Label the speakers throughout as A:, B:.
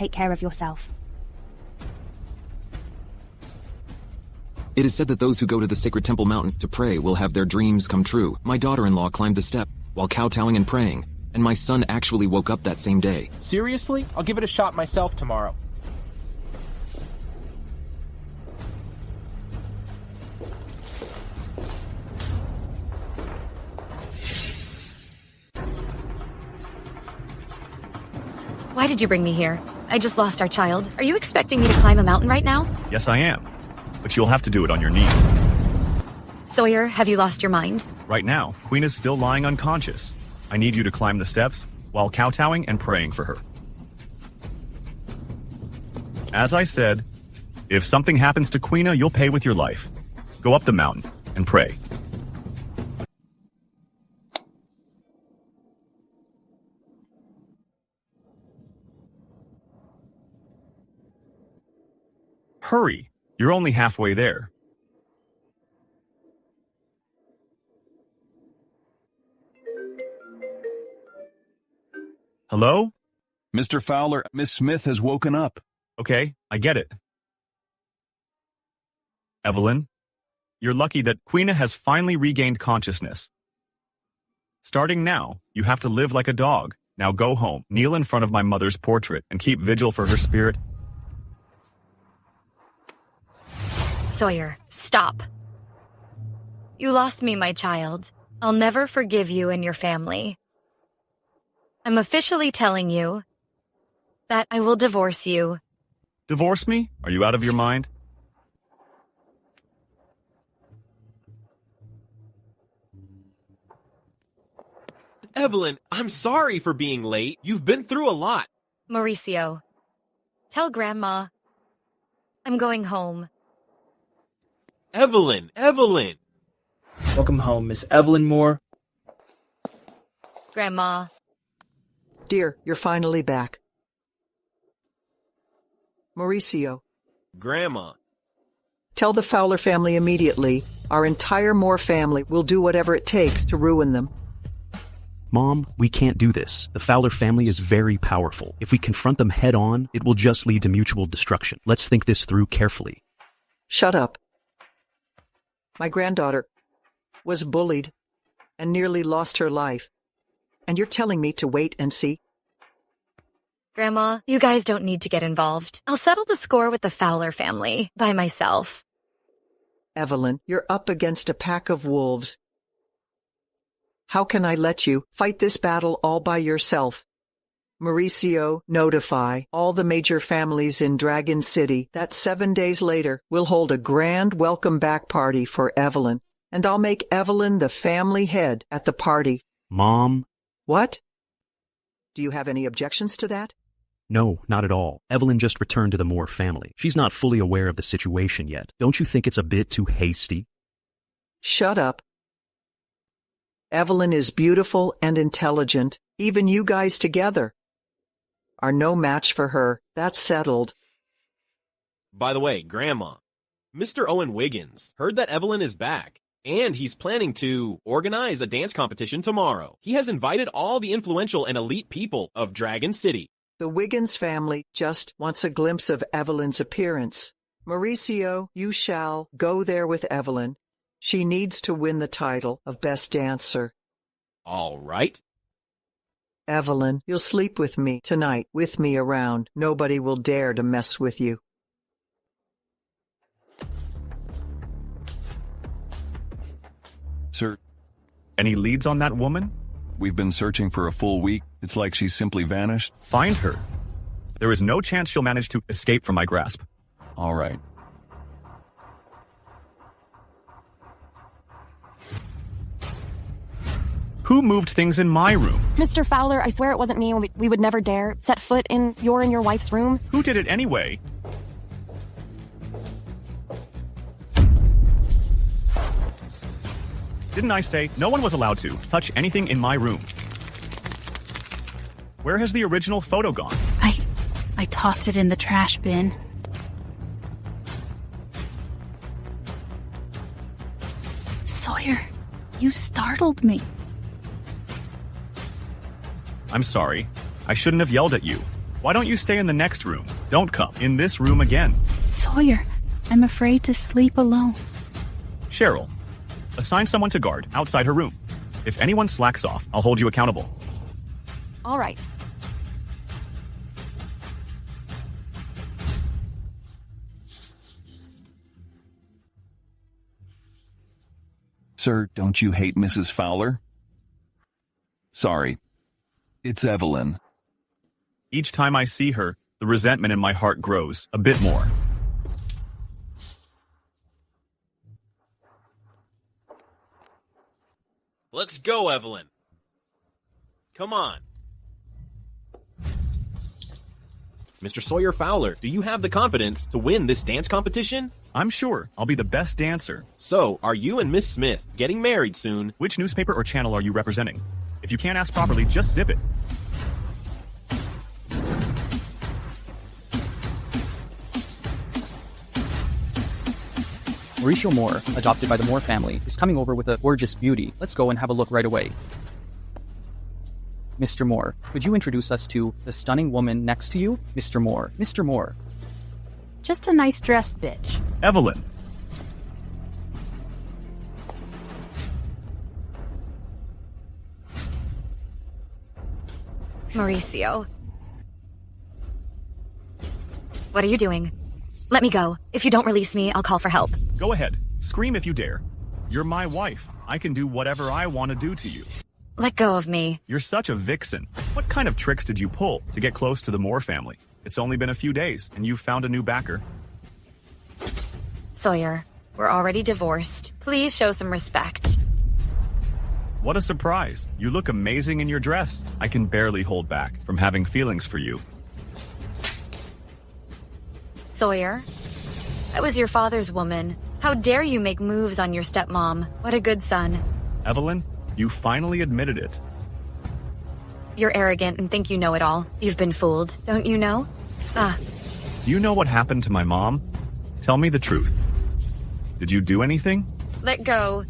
A: take care of yourself.
B: It is said that those who go to the sacred temple mountain to pray will have their dreams come true. My daughter-in-law climbed the step while kowtowing and praying, and my son actually woke up that same day.
C: Seriously? I'll give it a shot myself tomorrow.
D: Why did you bring me here? I just lost our child. Are you expecting me to climb a mountain right now?
E: Yes, I am. But you'll have to do it on your knees.
D: Sawyer, have you lost your mind?
E: Right now, Queen is still lying unconscious. I need you to climb the steps while kowtowing and praying for her. As I said, if something happens to Queena, you'll pay with your life. Go up the mountain and pray. Hurry! You're only halfway there. Hello?
F: Mr. Fowler, Miss Smith has woken up.
E: Okay, I get it. Evelyn, you're lucky that Queena has finally regained consciousness. Starting now, you have to live like a dog. Now go home, kneel in front of my mother's portrait, and keep vigil for her spirit.
D: Sawyer, stop. You lost me, my child. I'll never forgive you and your family. I'm officially telling you that I will divorce you.
E: Divorce me? Are you out of your mind?
G: Evelyn, I'm sorry for being late. You've been through a lot.
D: Mauricio, tell Grandma I'm going home.
G: Evelyn!
C: Welcome home, Miss Evelyn Moore.
D: Grandma.
H: Dear, you're finally back. Mauricio.
G: Grandma.
H: Tell the Fowler family immediately. Our entire Moore family will do whatever it takes to ruin them.
I: Mom, we can't do this. The Fowler family is very powerful. If we confront them head on, it will just lead to mutual destruction. Let's think this through carefully.
H: Shut up. My granddaughter was bullied and nearly lost her life. And you're telling me to wait and see?
D: Grandma, you guys don't need to get involved. I'll settle the score with the Fowler family by myself.
H: Evelyn, you're up against a pack of wolves. How can I let you fight this battle all by yourself? Mauricio, notify all the major families in Dragon City that 7 days later we'll hold a grand welcome back party for Evelyn, and I'll make Evelyn the family head at the party.
I: Mom?
H: What? Do you have any objections to that?
I: No, not at all. Evelyn just returned to the Moore family. She's not fully aware of the situation yet. Don't you think it's a bit too hasty?
H: Shut up. Evelyn is beautiful and intelligent. Even you guys together are no match for her. That's settled.
G: By the way, Grandma, Mr. Owen Wiggins heard that Evelyn is back, and he's planning to organize a dance competition tomorrow. He has invited all the influential and elite people of Dragon City.
H: The Wiggins family just wants a glimpse of Evelyn's appearance. Mauricio, you shall go there with Evelyn. She needs to win the title of Best Dancer.
G: All right.
H: Evelyn, you'll sleep with me tonight, with me around. Nobody will dare to mess with you.
F: Sir,
E: any leads on that woman?
F: We've been searching for a full week. It's like she's simply vanished.
E: Find her. There is no chance she'll manage to escape from my grasp.
F: All right.
E: Who moved things in my room?
A: Mr. Fowler, I swear it wasn't me. We would never dare set foot in your and your wife's room.
E: Who did it anyway? Didn't I say no one was allowed to touch anything in my room? Where has the original photo gone?
J: I tossed it in the trash bin. Sawyer, you startled me.
E: I'm sorry. I shouldn't have yelled at you. Why don't you stay in the next room? Don't come in this room again.
J: Sawyer, I'm afraid to sleep alone.
E: Cheryl, assign someone to guard outside her room. If anyone slacks off, I'll hold you accountable.
A: All right.
F: Sir, don't you hate Mrs. Fowler? Sorry. It's Evelyn.
E: Each time I see her, the resentment in my heart grows a bit more.
G: Let's go, Evelyn. Come on. Mr. Sawyer Fowler, do you have the confidence to win this dance competition?
E: I'm sure I'll be the best dancer.
G: So, are you and Miss Smith getting married soon?
E: Which newspaper or channel are you representing? If you can't ask properly, just zip it.
K: Mauricio Moore, adopted by the Moore family, is coming over with a gorgeous beauty. Let's go and have a look right away. Mr. Moore, could you introduce us to the stunning woman next to you? Mr. Moore. Mr. Moore.
J: Just a nice dressed bitch.
E: Evelyn.
D: Mauricio. What are you doing? Let me go. If you don't release me, I'll call for help.
E: Go ahead. Scream if you dare. You're my wife. I can do whatever I want to do to you.
D: Let go of me.
E: You're such a vixen. What kind of tricks did you pull to get close to the Moore family? It's only been a few days, and you've found a new backer.
D: Sawyer, we're already divorced. Please show some respect.
E: What a surprise. You look amazing in your dress. I can barely hold back from having feelings for you.
D: Sawyer, that was your father's woman. How dare you make moves on your stepmom? What a good son.
E: Evelyn, you finally admitted it.
D: You're arrogant and think you know it all. You've been fooled, don't you know?
E: Do you know what happened to my mom? Tell me the truth. Did you do anything?
D: Let go.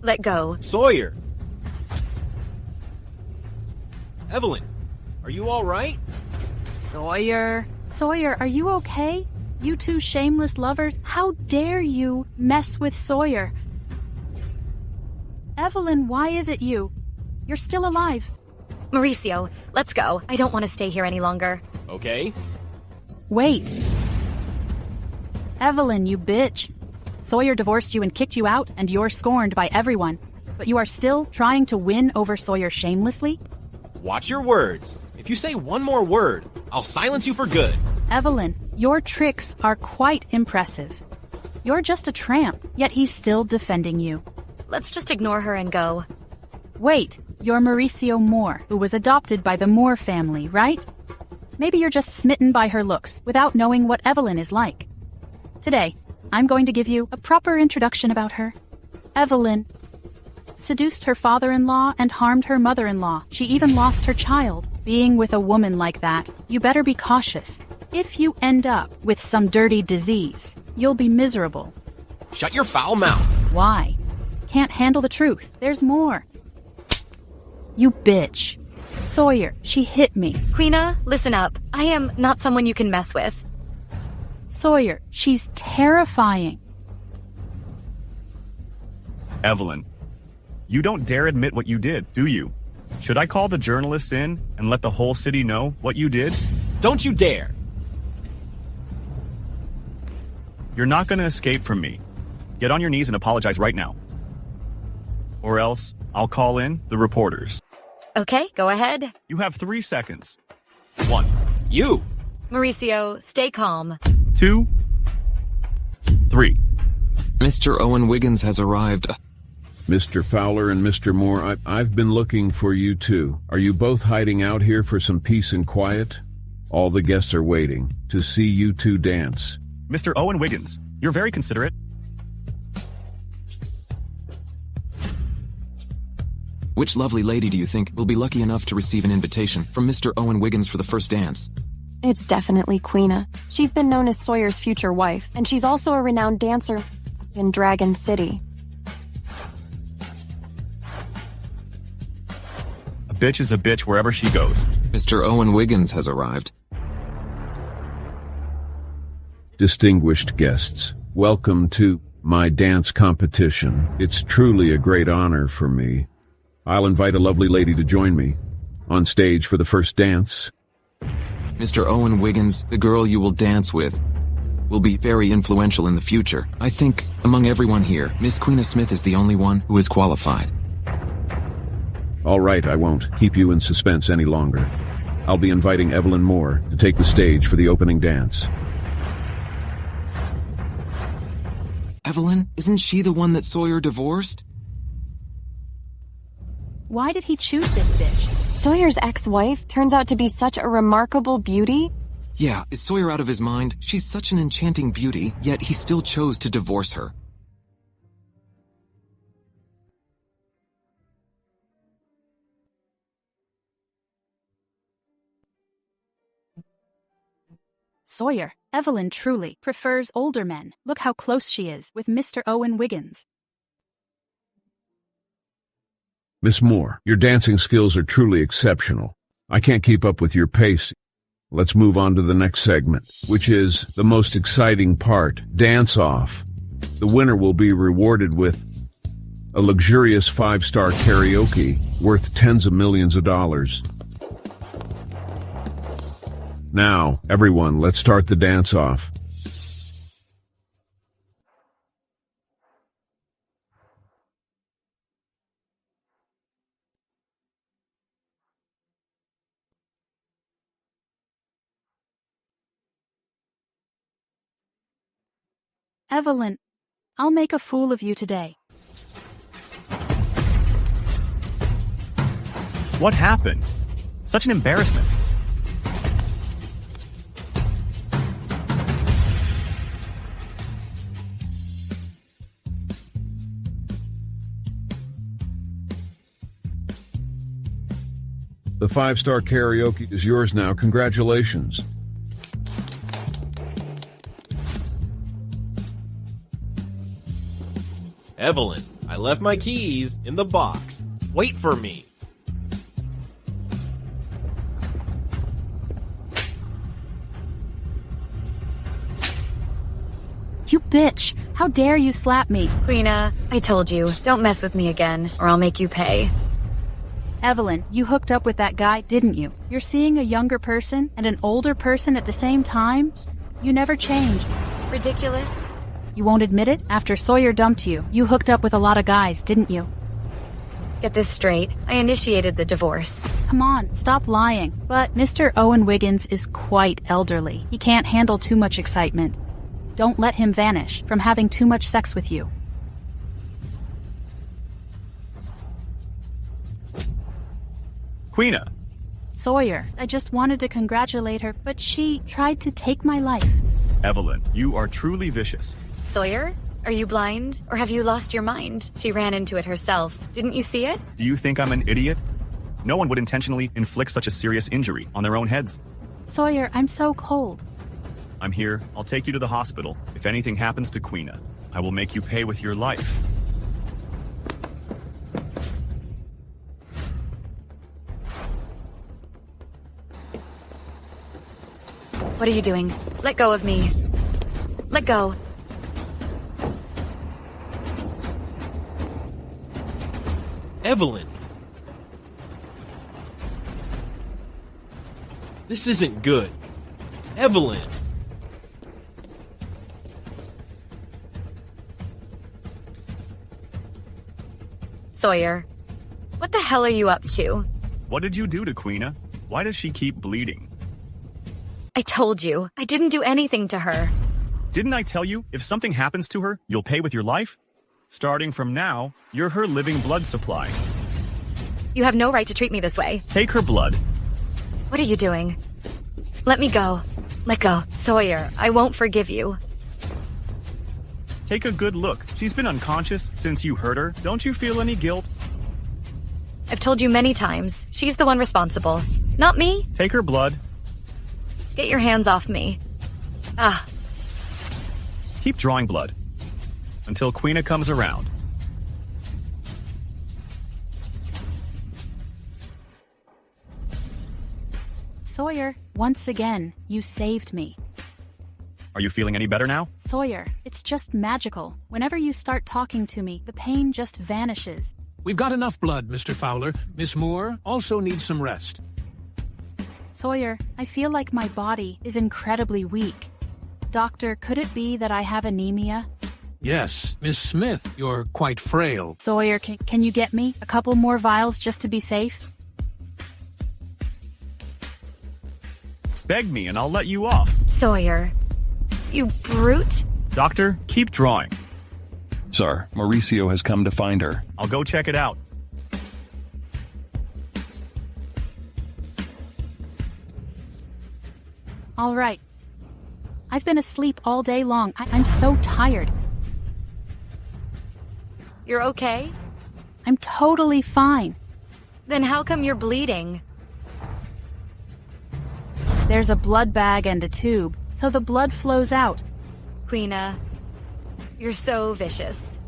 D: Let go.
G: Sawyer! Evelyn, are you all right?
J: Sawyer. Sawyer, are you okay? You two shameless lovers, how dare you mess with Sawyer? Evelyn, why is it you? You're still alive.
D: Mauricio, let's go. I don't want to stay here any longer.
G: Okay.
J: Wait. Evelyn, you bitch. Sawyer divorced you and kicked you out, and you're scorned by everyone. But you are still trying to win over Sawyer shamelessly?
G: Watch your words. If you say one more word, I'll silence you for good.
J: Evelyn, your tricks are quite impressive. You're just a tramp, yet he's still defending you.
D: Let's just ignore her and go.
J: Wait, you're Mauricio Moore, who was adopted by the Moore family, right? Maybe you're just smitten by her looks without knowing what Evelyn is like. Today, I'm going to give you a proper introduction about her. Evelyn seduced her father-in-law and harmed her mother-in-law. She even lost her child. Being with a woman like that, you better be cautious. If you end up with some dirty disease, you'll be miserable.
G: Shut your foul mouth.
J: Why? Can't handle the truth. There's more. You bitch. Sawyer, she hit me.
D: Queena, listen up. I am not someone you can mess with.
J: Sawyer, she's terrifying.
E: Evelyn, you don't dare admit what you did, do you? Should I call the journalists in and let the whole city know what you did?
G: Don't you dare!
E: You're not going to escape from me. Get on your knees and apologize right now. Or else, I'll call in the reporters.
D: Okay, go ahead.
E: You have 3 seconds. 1.
G: You!
D: Mauricio, stay calm.
E: 2. 3.
B: Mr. Owen Wiggins has arrived.
L: Mr. Fowler and Mr. Moore, I've been looking for you too. Are you both hiding out here for some peace and quiet? All the guests are waiting to see you two dance.
E: Mr. Owen Wiggins, you're very considerate.
B: Which lovely lady do you think will be lucky enough to receive an invitation from Mr. Owen Wiggins for the first dance?
A: It's definitely Queena. She's been known as Sawyer's future wife, and she's also a renowned dancer in Dragon City.
E: A bitch is a bitch wherever she goes.
B: Mr. Owen Wiggins has arrived.
L: Distinguished guests, welcome to my dance competition. It's truly a great honor for me. I'll invite a lovely lady to join me on stage for the first dance.
B: Mr. Owen Wiggins, the girl you will dance with, will be very influential in the future. I think, among everyone here, Miss Queena Smith is the only one who is qualified.
L: All right, I won't keep you in suspense any longer. I'll be inviting Evelyn Moore to take the stage for the opening dance.
B: Evelyn, isn't she the one that Sawyer divorced?
J: Why did he choose this bitch?
A: Sawyer's ex-wife turns out to be such a remarkable beauty.
B: Yeah, is Sawyer out of his mind? She's such an enchanting beauty, yet he still chose to divorce her.
J: Sawyer, Evelyn truly prefers older men. Look how close she is with Mr. Owen Wiggins.
L: Miss Moore, your dancing skills are truly exceptional. I can't keep up with your pace. Let's move on to the next segment, which is the most exciting part, Dance Off. The winner will be rewarded with a luxurious 5-star karaoke worth tens of millions of dollars. Now, everyone, let's start the dance-off.
J: Evelyn, I'll make a fool of you today.
E: What happened? Such an embarrassment.
L: The 5-star karaoke is yours now. Congratulations.
G: Evelyn, I left my keys in the box. Wait for me.
J: You bitch! How dare you slap me?
D: Queena, I told you, don't mess with me again, or I'll make you pay.
J: Evelyn, you hooked up with that guy, didn't you? You're seeing a younger person and an older person at the same time? You never change.
D: It's ridiculous.
J: You won't admit it? After Sawyer dumped you, you hooked up with a lot of guys, didn't you?
D: Get this straight. I initiated the divorce.
J: Come on, stop lying. But Mr. Owen Wiggins is quite elderly. He can't handle too much excitement. Don't let him vanish from having too much sex with you.
E: Queena.
J: Sawyer, I just wanted to congratulate her, but she tried to take my life.
E: Evelyn, you are truly vicious.
D: Sawyer, are you blind? Or have you lost your mind? She ran into it herself. Didn't you see it?
E: Do you think I'm an idiot? No one would intentionally inflict such a serious injury on their own heads.
J: Sawyer, I'm so cold.
E: I'm here. I'll take you to the hospital. If anything happens to Queena, I will make you pay with your life.
D: What are you doing? Let go of me. Let go.
G: Evelyn! This isn't good. Evelyn!
D: Sawyer, what the hell are you up to?
E: What did you do to Queena? Why does she keep bleeding?
D: I told you, I didn't do anything to her.
E: Didn't I tell you, if something happens to her, you'll pay with your life? Starting from now, you're her living blood supply.
D: You have no right to treat me this way.
E: Take her blood.
D: What are you doing? Let me go. Let go. Sawyer, I won't forgive you.
E: Take a good look. She's been unconscious since you hurt her. Don't you feel any guilt?
D: I've told you many times, she's the one responsible. Not me.
E: Take her blood.
D: Get your hands off me. Ah.
E: Keep drawing blood. Until Queena comes around.
J: Sawyer, once again, you saved me.
E: Are you feeling any better now?
J: Sawyer, it's just magical. Whenever you start talking to me, the pain just vanishes.
M: We've got enough blood, Mr. Fowler. Miss Moore also needs some rest.
J: Sawyer, I feel like my body is incredibly weak. Doctor, could it be that I have anemia?
M: Yes, Miss Smith, you're quite frail.
J: Sawyer, can you get me a couple more vials just to be safe?
E: Beg me and I'll let you off.
D: Sawyer, you brute.
E: Doctor, keep drawing.
F: Sir, Mauricio has come to find her.
E: I'll go check it out.
J: All right. I've been asleep all day long. I'm so tired.
D: You're okay?
J: I'm totally fine.
D: Then how come you're bleeding?
J: There's a blood bag and a tube, so the blood flows out.
D: Queena, you're so vicious.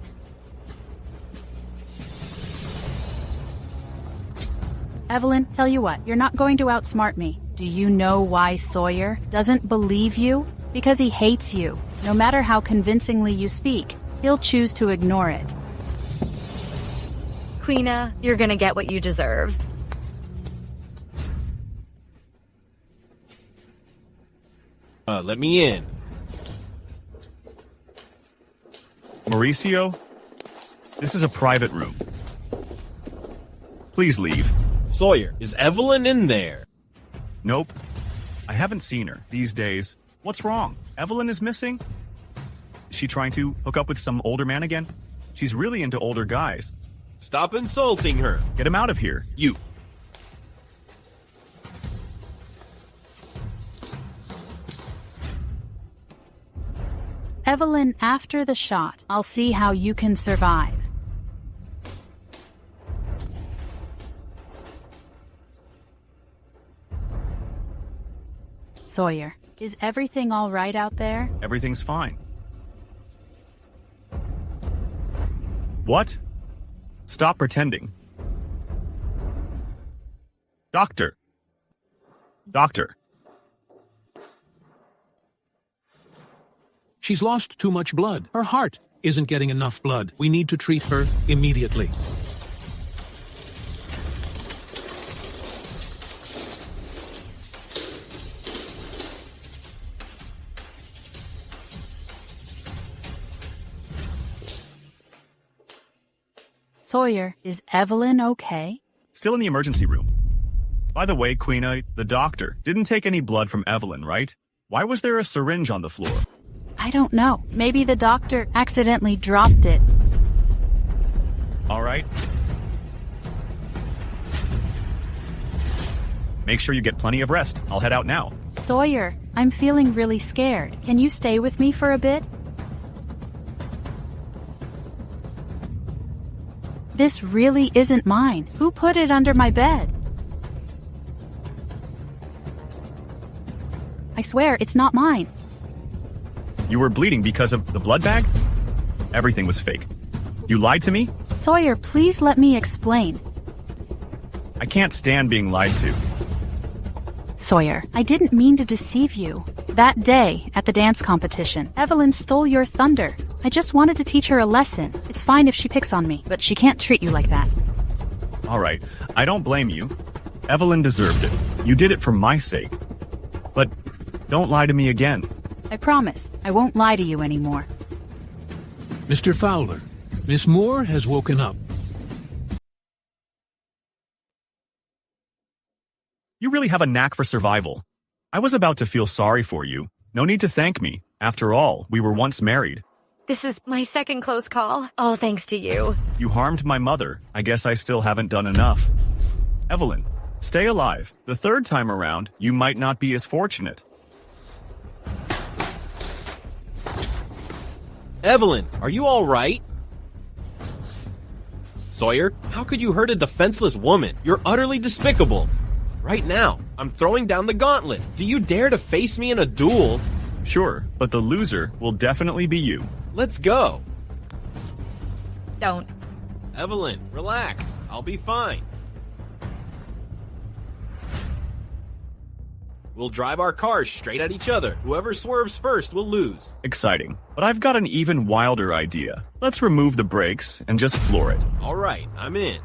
J: Evelyn, tell you what, you're not going to outsmart me. Do you know why Sawyer doesn't believe you? Because he hates you. No matter how convincingly you speak, he'll choose to ignore it.
D: Queena, you're gonna get what you deserve.
G: Let me in.
E: Mauricio, this is a private room. Please leave.
G: Sawyer, is Evelyn in there?
E: Nope. I haven't seen her these days. What's wrong? Evelyn is missing? Is she trying to hook up with some older man again? She's really into older guys.
G: Stop insulting her.
E: Get him out of here.
G: You.
J: Evelyn, after the shot, I'll see how you can survive. Sawyer, is everything all right out there?
E: Everything's fine. What? Stop pretending. Doctor. Doctor.
M: She's lost too much blood. Her heart isn't getting enough blood. We need to treat her immediately.
J: Sawyer, is Evelyn okay?
E: Still in the emergency room. By the way, Queena, the doctor didn't take any blood from Evelyn, right? Why was there a syringe on the floor?
J: I don't know. Maybe the doctor accidentally dropped it.
E: All right. Make sure you get plenty of rest. I'll head out now.
J: Sawyer, I'm feeling really scared. Can you stay with me for a bit? This really isn't mine. Who put it under my bed? I swear it's not mine.
E: You were bleeding because of the blood bag? Everything was fake. You lied to me?
J: Sawyer, please let me explain.
E: I can't stand being lied to.
J: Sawyer, I didn't mean to deceive you. That day, at the dance competition, Evelyn stole your thunder. I just wanted to teach her a lesson. It's fine if she picks on me, but she can't treat you like that.
E: All right, I don't blame you. Evelyn deserved it. You did it for my sake. But don't lie to me again.
J: I promise, I won't lie to you anymore.
M: Mr. Fowler, Miss Moore has woken up.
E: You really have a knack for survival. I was about to feel sorry for you. No need to thank me. After all, we were once married.
D: This is my second close call, all thanks to you.
E: You harmed my mother. I guess I still haven't done enough. Evelyn, stay alive. The third time around, you might not be as fortunate.
G: Evelyn, are you all right? Sawyer, how could you hurt a defenseless woman? You're utterly despicable. Right now, I'm throwing down the gauntlet. Do you dare to face me in a duel?
E: Sure, but the loser will definitely be you.
G: Let's go.
D: Don't.
G: Evelyn, relax. I'll be fine. We'll drive our cars straight at each other. Whoever swerves first will lose.
E: Exciting. But I've got an even wilder idea. Let's remove the brakes and just floor it.
G: All right, I'm in.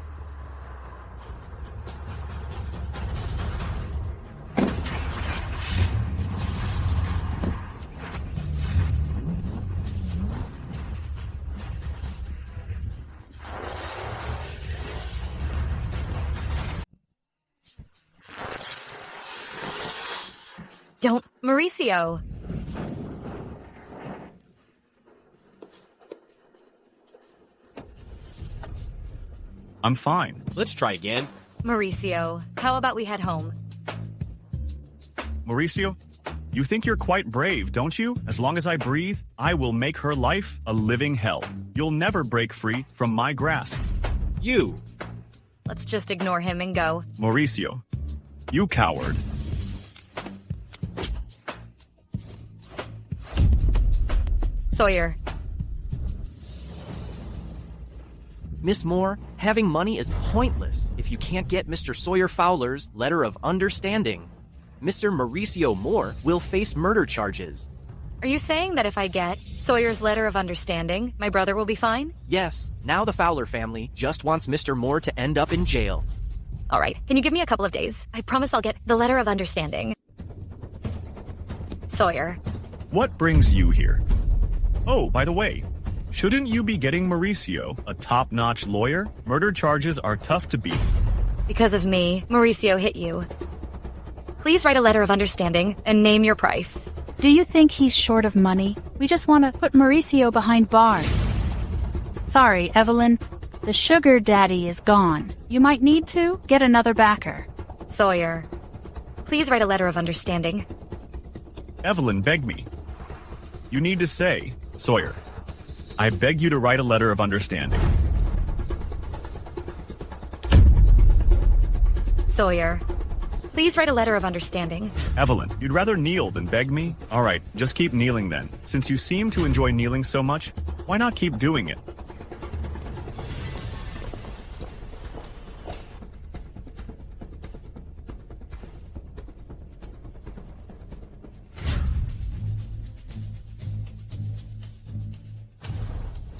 D: Don't, Mauricio.
E: I'm fine.
G: Let's try again.
D: Mauricio, how about we head home?
E: Mauricio, you think you're quite brave, don't you? As long as I breathe, I will make her life a living hell. You'll never break free from my grasp.
G: You.
D: Let's just ignore him and go.
E: Mauricio, you coward.
D: Sawyer.
K: Miss Moore, having money is pointless if you can't get Mr. Sawyer Fowler's letter of understanding. Mr. Mauricio Moore will face murder charges.
D: Are you saying that if I get Sawyer's letter of understanding, my brother will be fine?
K: Yes, now the Fowler family just wants Mr. Moore to end up in jail.
D: All right, can you give me a couple of days? I promise I'll get the letter of understanding. Sawyer.
E: What brings you here? Oh, by the way, shouldn't you be getting Mauricio, a top-notch lawyer? Murder charges are tough to beat.
D: Because of me, Mauricio hit you. Please write a letter of understanding and name your price.
J: Do you think he's short of money? We just want to put Mauricio behind bars. Sorry, Evelyn. The sugar daddy is gone. You might need to get another backer.
D: Sawyer. Please write a letter of understanding.
E: Evelyn begged me. You need to say, Sawyer, I beg you to write a letter of understanding.
D: Sawyer. Please write a letter of understanding.
E: Evelyn, you'd rather kneel than beg me? All right, just keep kneeling then. Since you seem to enjoy kneeling so much, why not keep doing it?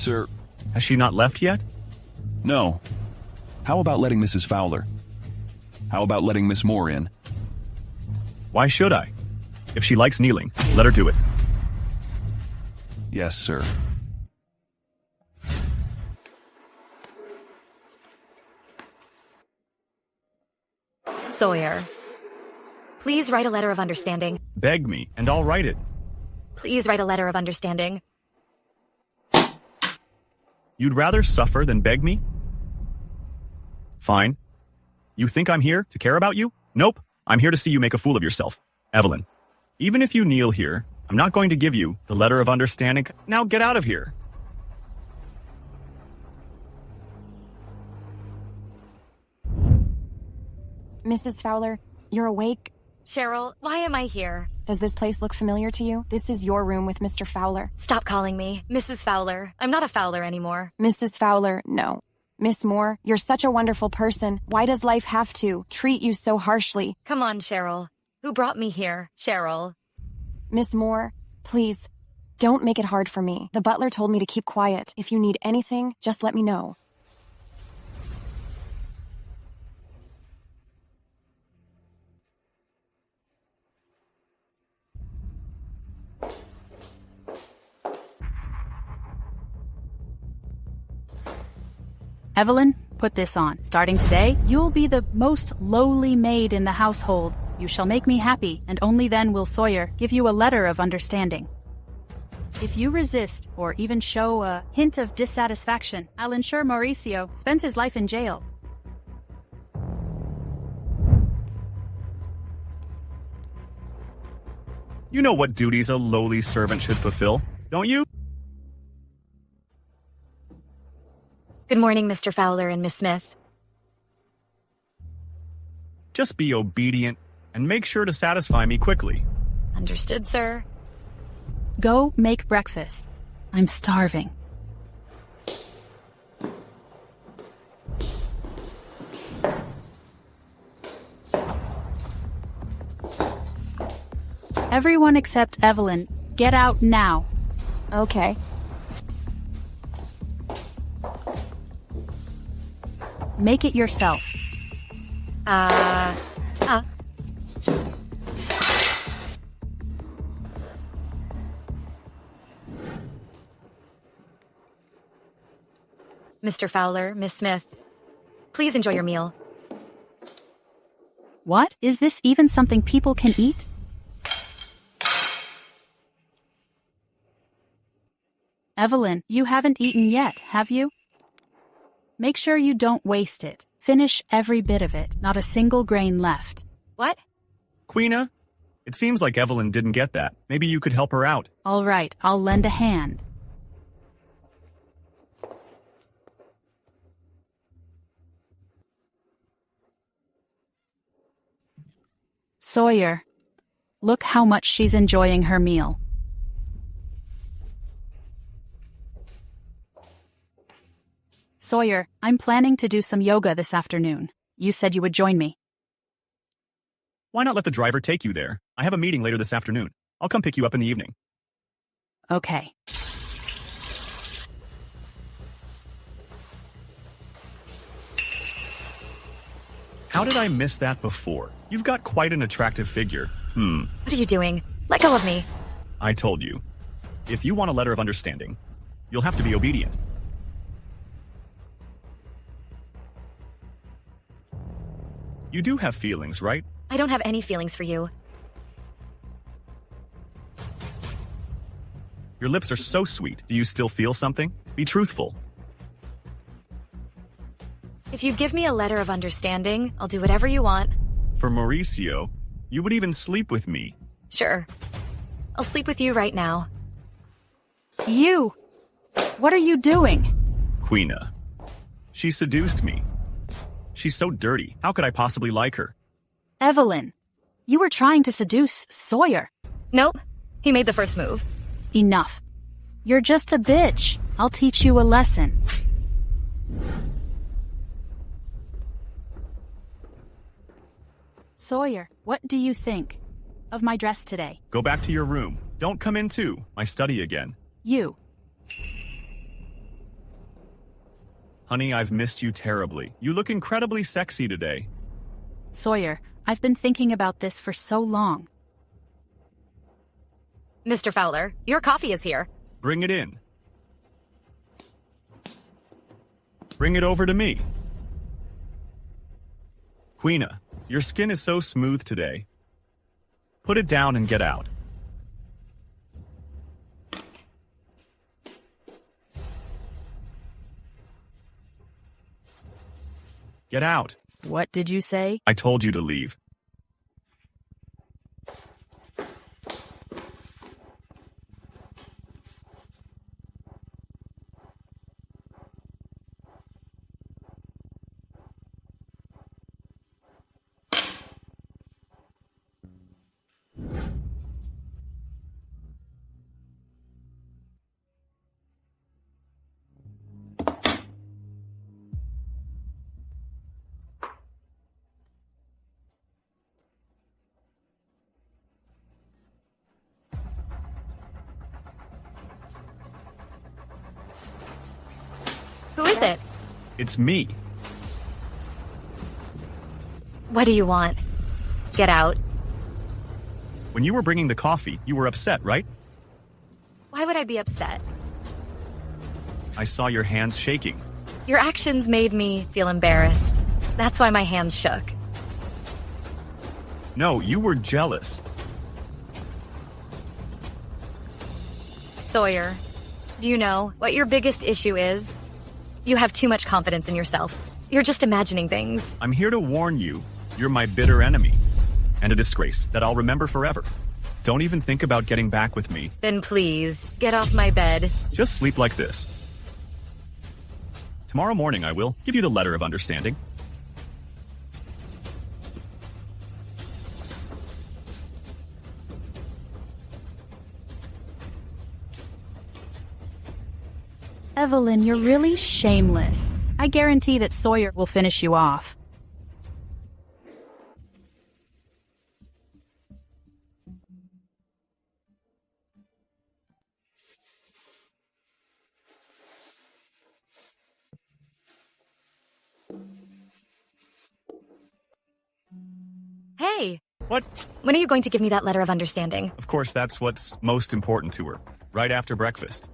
F: Sir.
E: Has she not left yet?
F: No. How about letting Mrs. Fowler? How about letting Miss Moore in?
E: Why should I? If she likes kneeling, let her do it.
F: Yes, sir.
D: Sawyer. Please write a letter of understanding.
E: Beg me, and I'll write it.
D: Please write a letter of understanding.
E: You'd rather suffer than beg me? Fine. You think I'm here to care about you? Nope. I'm here to see you make a fool of yourself. Evelyn, even if you kneel here, I'm not going to give you the letter of understanding. Now get out of here.
A: Mrs. Fowler, you're awake?
D: Cheryl, why am I here?
A: Does this place look familiar to you? This is your room with Mr. Fowler.
D: Stop calling me Mrs. Fowler. I'm not a Fowler anymore.
A: Mrs. Fowler, no. Miss Moore, you're such a wonderful person. Why does life have to treat you so harshly?
D: Come on, Cheryl. Who brought me here? Cheryl.
A: Miss Moore, please, don't make it hard for me. The butler told me to keep quiet. If you need anything, just let me know.
J: Evelyn, put this on. Starting today, you'll be the most lowly maid in the household. You shall make me happy, and only then will Sawyer give you a letter of understanding. If you resist, or even show a hint of dissatisfaction, I'll ensure Mauricio spends his life in jail.
E: You know what duties a lowly servant should fulfill, don't you?
D: Good morning, Mr. Fowler and Miss Smith.
E: Just be obedient and make sure to satisfy me quickly.
D: Understood, sir.
J: Go make breakfast. I'm starving. Everyone except Evelyn, get out now.
A: Okay.
J: Make it yourself.
D: Mr. Fowler, Miss Smith, please enjoy your meal.
J: What? Is this even something people can eat? Evelyn, you haven't eaten yet, have you? Make sure you don't waste it. Finish every bit of it, not a single grain left.
D: What?
E: Queena, it seems like Evelyn didn't get that. Maybe you could help her out.
J: All right, I'll lend a hand. Sawyer, look how much she's enjoying her meal. Sawyer, I'm planning to do some yoga this afternoon. You said you would join me.
E: Why not let the driver take you there? I have a meeting later this afternoon. I'll come pick you up in the evening.
J: Okay.
E: How did I miss that before? You've got quite an attractive figure.
D: What are you doing? Let go of me.
E: I told you. If you want a letter of understanding, you'll have to be obedient. You do have feelings, right?
D: I don't have any feelings for you.
E: Your lips are so sweet. Do you still feel something? Be truthful.
D: If you give me a letter of understanding, I'll do whatever you want.
E: For Mauricio, you would even sleep with me.
D: Sure. I'll sleep with you right now.
J: You! What are you doing?
E: Queena. She seduced me. She's so dirty. How could I possibly like her?
J: Evelyn, you were trying to seduce Sawyer.
D: Nope. He made the first move.
J: Enough. You're just a bitch. I'll teach you a lesson. Sawyer, what do you think of my dress today?
E: Go back to your room. Don't come in too. My study again.
J: You.
E: Honey, I've missed you terribly. You look incredibly sexy today.
J: Sawyer, I've been thinking about this for so long.
D: Mr. Fowler, your coffee is here.
E: Bring it in. Bring it over to me. Queena, your skin is so smooth today. Put it down and get out. Get out.
J: What did you say?
E: I told you to leave.
D: Who is it?
E: It's me.
D: What do you want? Get out.
E: When you were bringing the coffee, you were upset, right?
D: Why would I be upset?
E: I saw your hands shaking.
D: Your actions made me feel embarrassed. That's why my hands shook.
E: No, you were jealous.
D: Sawyer, do you know what your biggest issue is? You have too much confidence in yourself. You're just imagining things.
E: I'm here to warn you, you're my bitter enemy. And a disgrace that I'll remember forever. Don't even think about getting back with me.
D: Then please, get off my bed.
E: Just sleep like this. Tomorrow morning I will give you the letter of understanding.
J: Evelyn, you're really shameless. I guarantee that Sawyer will finish you off.
E: What?
D: When are you going to give me that letter of understanding?
E: Of course, that's what's most important to her. Right after breakfast.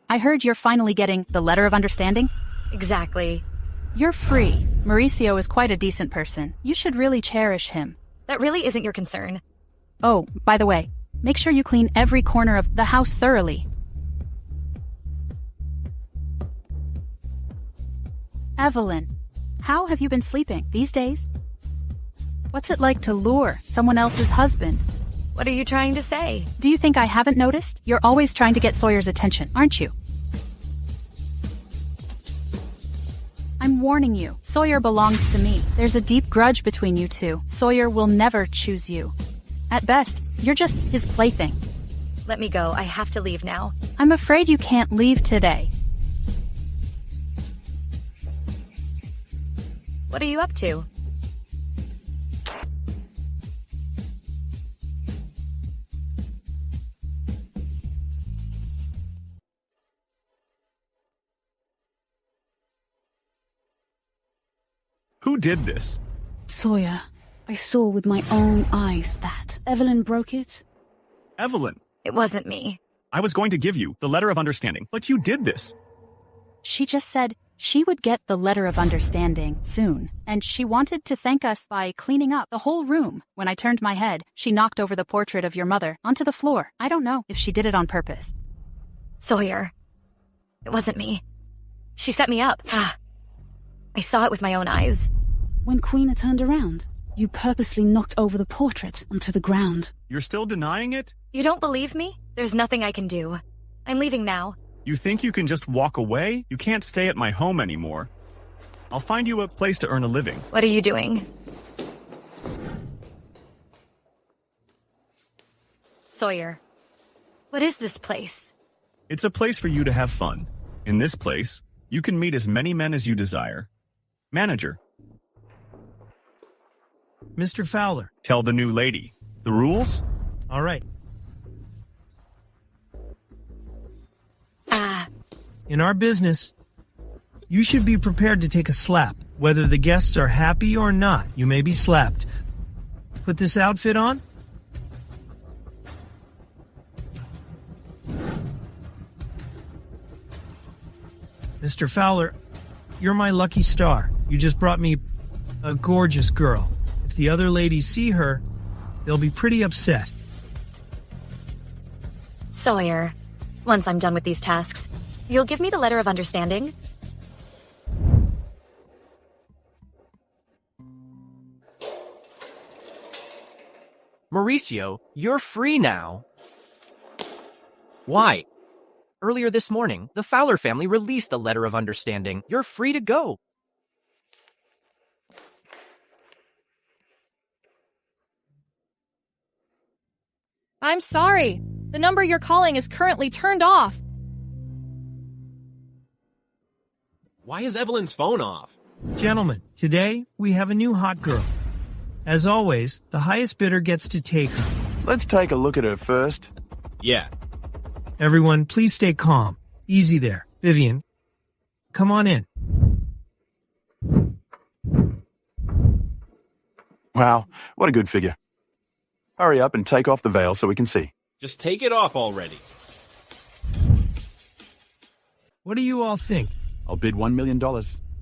J: I heard you're finally getting the letter of understanding?
D: Exactly.
J: You're free. Mauricio is quite a decent person. You should really cherish him.
D: That really isn't your concern.
J: Oh, by the way, make sure you clean every corner of the house thoroughly. Evelyn, how have you been sleeping these days? What's it like to lure someone else's husband?
D: What are you trying to say?
J: Do you think I haven't noticed? You're always trying to get Sawyer's attention, aren't you? I'm warning you. Sawyer belongs to me. There's a deep grudge between you two. Sawyer will never choose you. At best, you're just his plaything.
D: Let me go. I have to leave now.
J: I'm afraid you can't leave today.
D: What are you up to?
E: Who did this?
N: Sawyer, I saw with my own eyes that Evelyn broke it.
E: Evelyn.
D: It wasn't me.
E: I was going to give you the letter of understanding, but you did this.
J: She just said she would get the letter of understanding soon, and she wanted to thank us by cleaning up the whole room. When I turned my head, she knocked over the portrait of your mother onto the floor. I don't know if she did it on purpose.
D: Sawyer. It wasn't me. She set me up. I saw it with my own eyes.
N: When Queena turned around, you purposely knocked over the portrait onto the ground.
E: You're still denying it?
D: You don't believe me? There's nothing I can do. I'm leaving now.
E: You think you can just walk away? You can't stay at my home anymore. I'll find you a place to earn a living.
D: What are you doing? Sawyer, what is this place?
E: It's a place for you to have fun. In this place, you can meet as many men as you desire. Manager.
O: Mr. Fowler.
E: Tell the new lady. The rules?
O: All right. In our business, you should be prepared to take a slap. Whether the guests are happy or not, you may be slapped. Put this outfit on. Mr. Fowler, you're my lucky star. You just brought me a gorgeous girl. If the other ladies see her, they'll be pretty upset.
D: Sawyer, once I'm done with these tasks, you'll give me the letter of understanding?
K: Mauricio, you're free now.
G: Why?
K: Earlier this morning, the Fowler family released the letter of understanding. You're free to go.
P: I'm sorry. The number you're calling is currently turned off.
G: Why is Evelyn's phone off?
O: Gentlemen, today we have a new hot girl. As always, the highest bidder gets to take her.
Q: Let's take a look at her first.
G: Yeah.
O: Everyone, please stay calm. Easy there. Vivian, come on in.
Q: Wow, what a good figure. Hurry up and take off the veil so we can see.
G: Just take it off already.
O: What do you all think?
Q: I'll bid $1 million.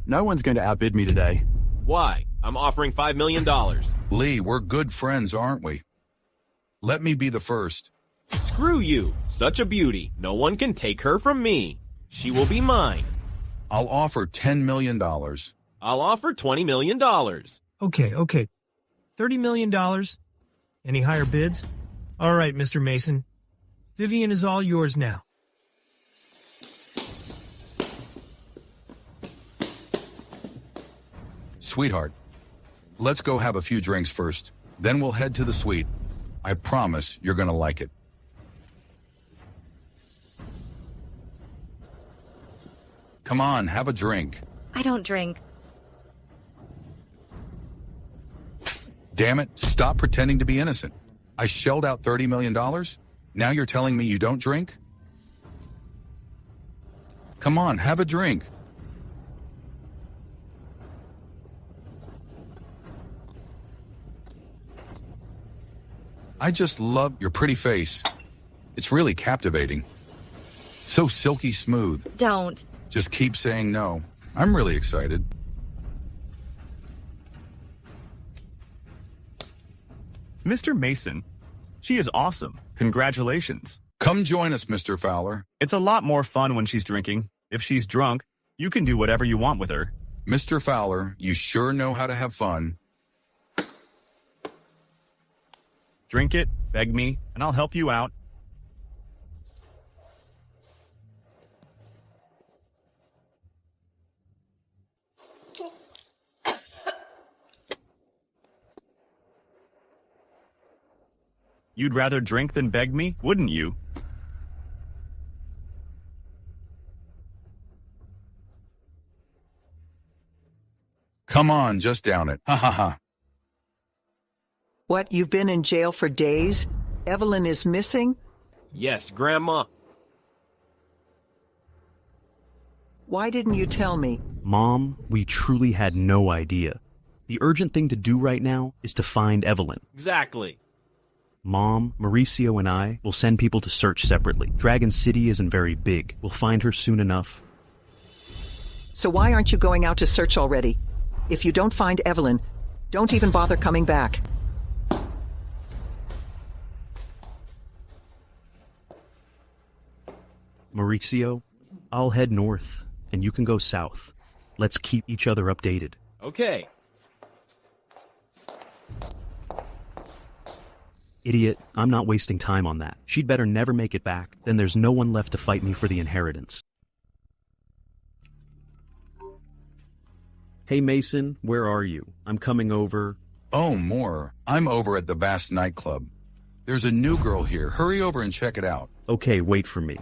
Q: No one's going to outbid me today.
G: Why? I'm offering $5 million.
R: Lee, we're good friends, aren't we? Let me be the first.
G: Screw you. Such a beauty. No one can take her from me. She will be mine.
R: I'll offer $10 million.
G: I'll offer $20 million.
O: Okay. $30 million? Any higher bids? All right, Mr. Mason. Vivian is all yours now.
R: Sweetheart, let's go have a few drinks first. Then we'll head to the suite. I promise you're gonna like it. Come on, have a drink.
D: I don't drink.
R: Damn it, stop pretending to be innocent. I shelled out $30 million? Now you're telling me you don't drink? Come on, have a drink. I just love your pretty face. It's really captivating. So silky smooth.
D: Don't.
R: Just keep saying no. I'm really excited.
E: Mr. Mason, she is awesome. Congratulations.
R: Come join us, Mr. Fowler.
E: It's a lot more fun when she's drinking. If she's drunk, you can do whatever you want with her.
R: Mr. Fowler, you sure know how to have fun.
E: Drink it, beg me, and I'll help you out. You'd rather drink than beg me, wouldn't you?
R: Come on, just down it. Ha ha ha.
H: What, you've been in jail for days? Evelyn is missing?
G: Yes, Grandma.
H: Why didn't you tell me?
I: Mom, we truly had no idea. The urgent thing to do right now is to find Evelyn.
G: Exactly.
I: Mom, Mauricio and I will send people to search separately. Dragon City isn't very big. We'll find her soon enough.
H: So why aren't you going out to search already? If you don't find Evelyn, don't even bother coming back.
I: Mauricio, I'll head north, and you can go south. Let's keep each other updated.
G: Okay.
I: Idiot, I'm not wasting time on that. She'd better never make it back, then there's no one left to fight me for the inheritance. Hey Mason, where are you? I'm coming over.
R: Oh, more. I'm over at the Vast nightclub. There's a new girl here. Hurry over and check it out.
I: Okay, wait for me.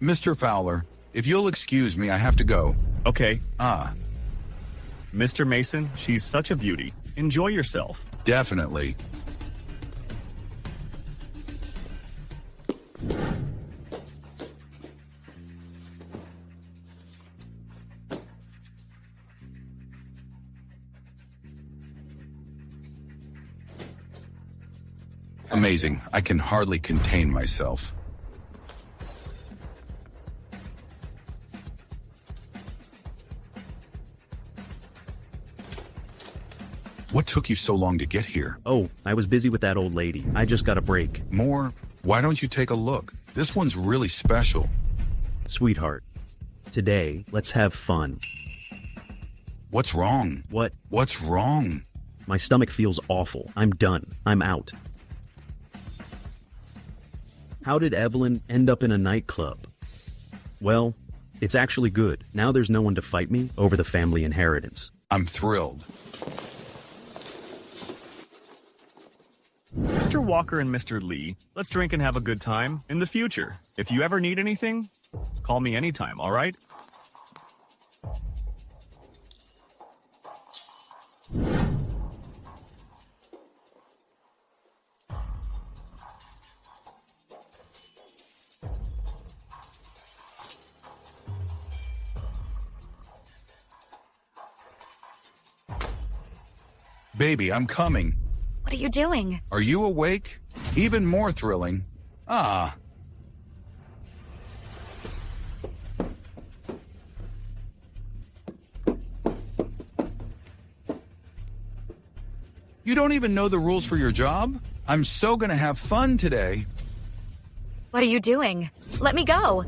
R: Mr. Fowler, if you'll excuse me, I have to go.
E: Okay.
R: Ah.
E: Mr. Mason, she's such a beauty. Enjoy yourself.
R: Definitely. Amazing. I can hardly contain myself. What took you so long to get here?
I: Oh, I was busy with that old lady. I just got a break.
R: More? Why don't you take a look? This one's really special.
I: Sweetheart, today, let's have fun.
R: What's wrong?
I: What?
R: What's wrong?
I: My stomach feels awful. I'm done. I'm out. How did Evelyn end up in a nightclub? Well, it's actually good. Now there's no one to fight me over the family inheritance.
R: I'm thrilled.
E: Mr. Walker and Mr. Lee, let's drink and have a good time in the future. If you ever need anything, call me anytime, all right?
R: Baby, I'm coming.
D: What are you doing?
R: Are you awake? Even more thrilling. Ah. You don't even know the rules for your job? I'm so gonna have fun today.
D: What are you doing? Let me go.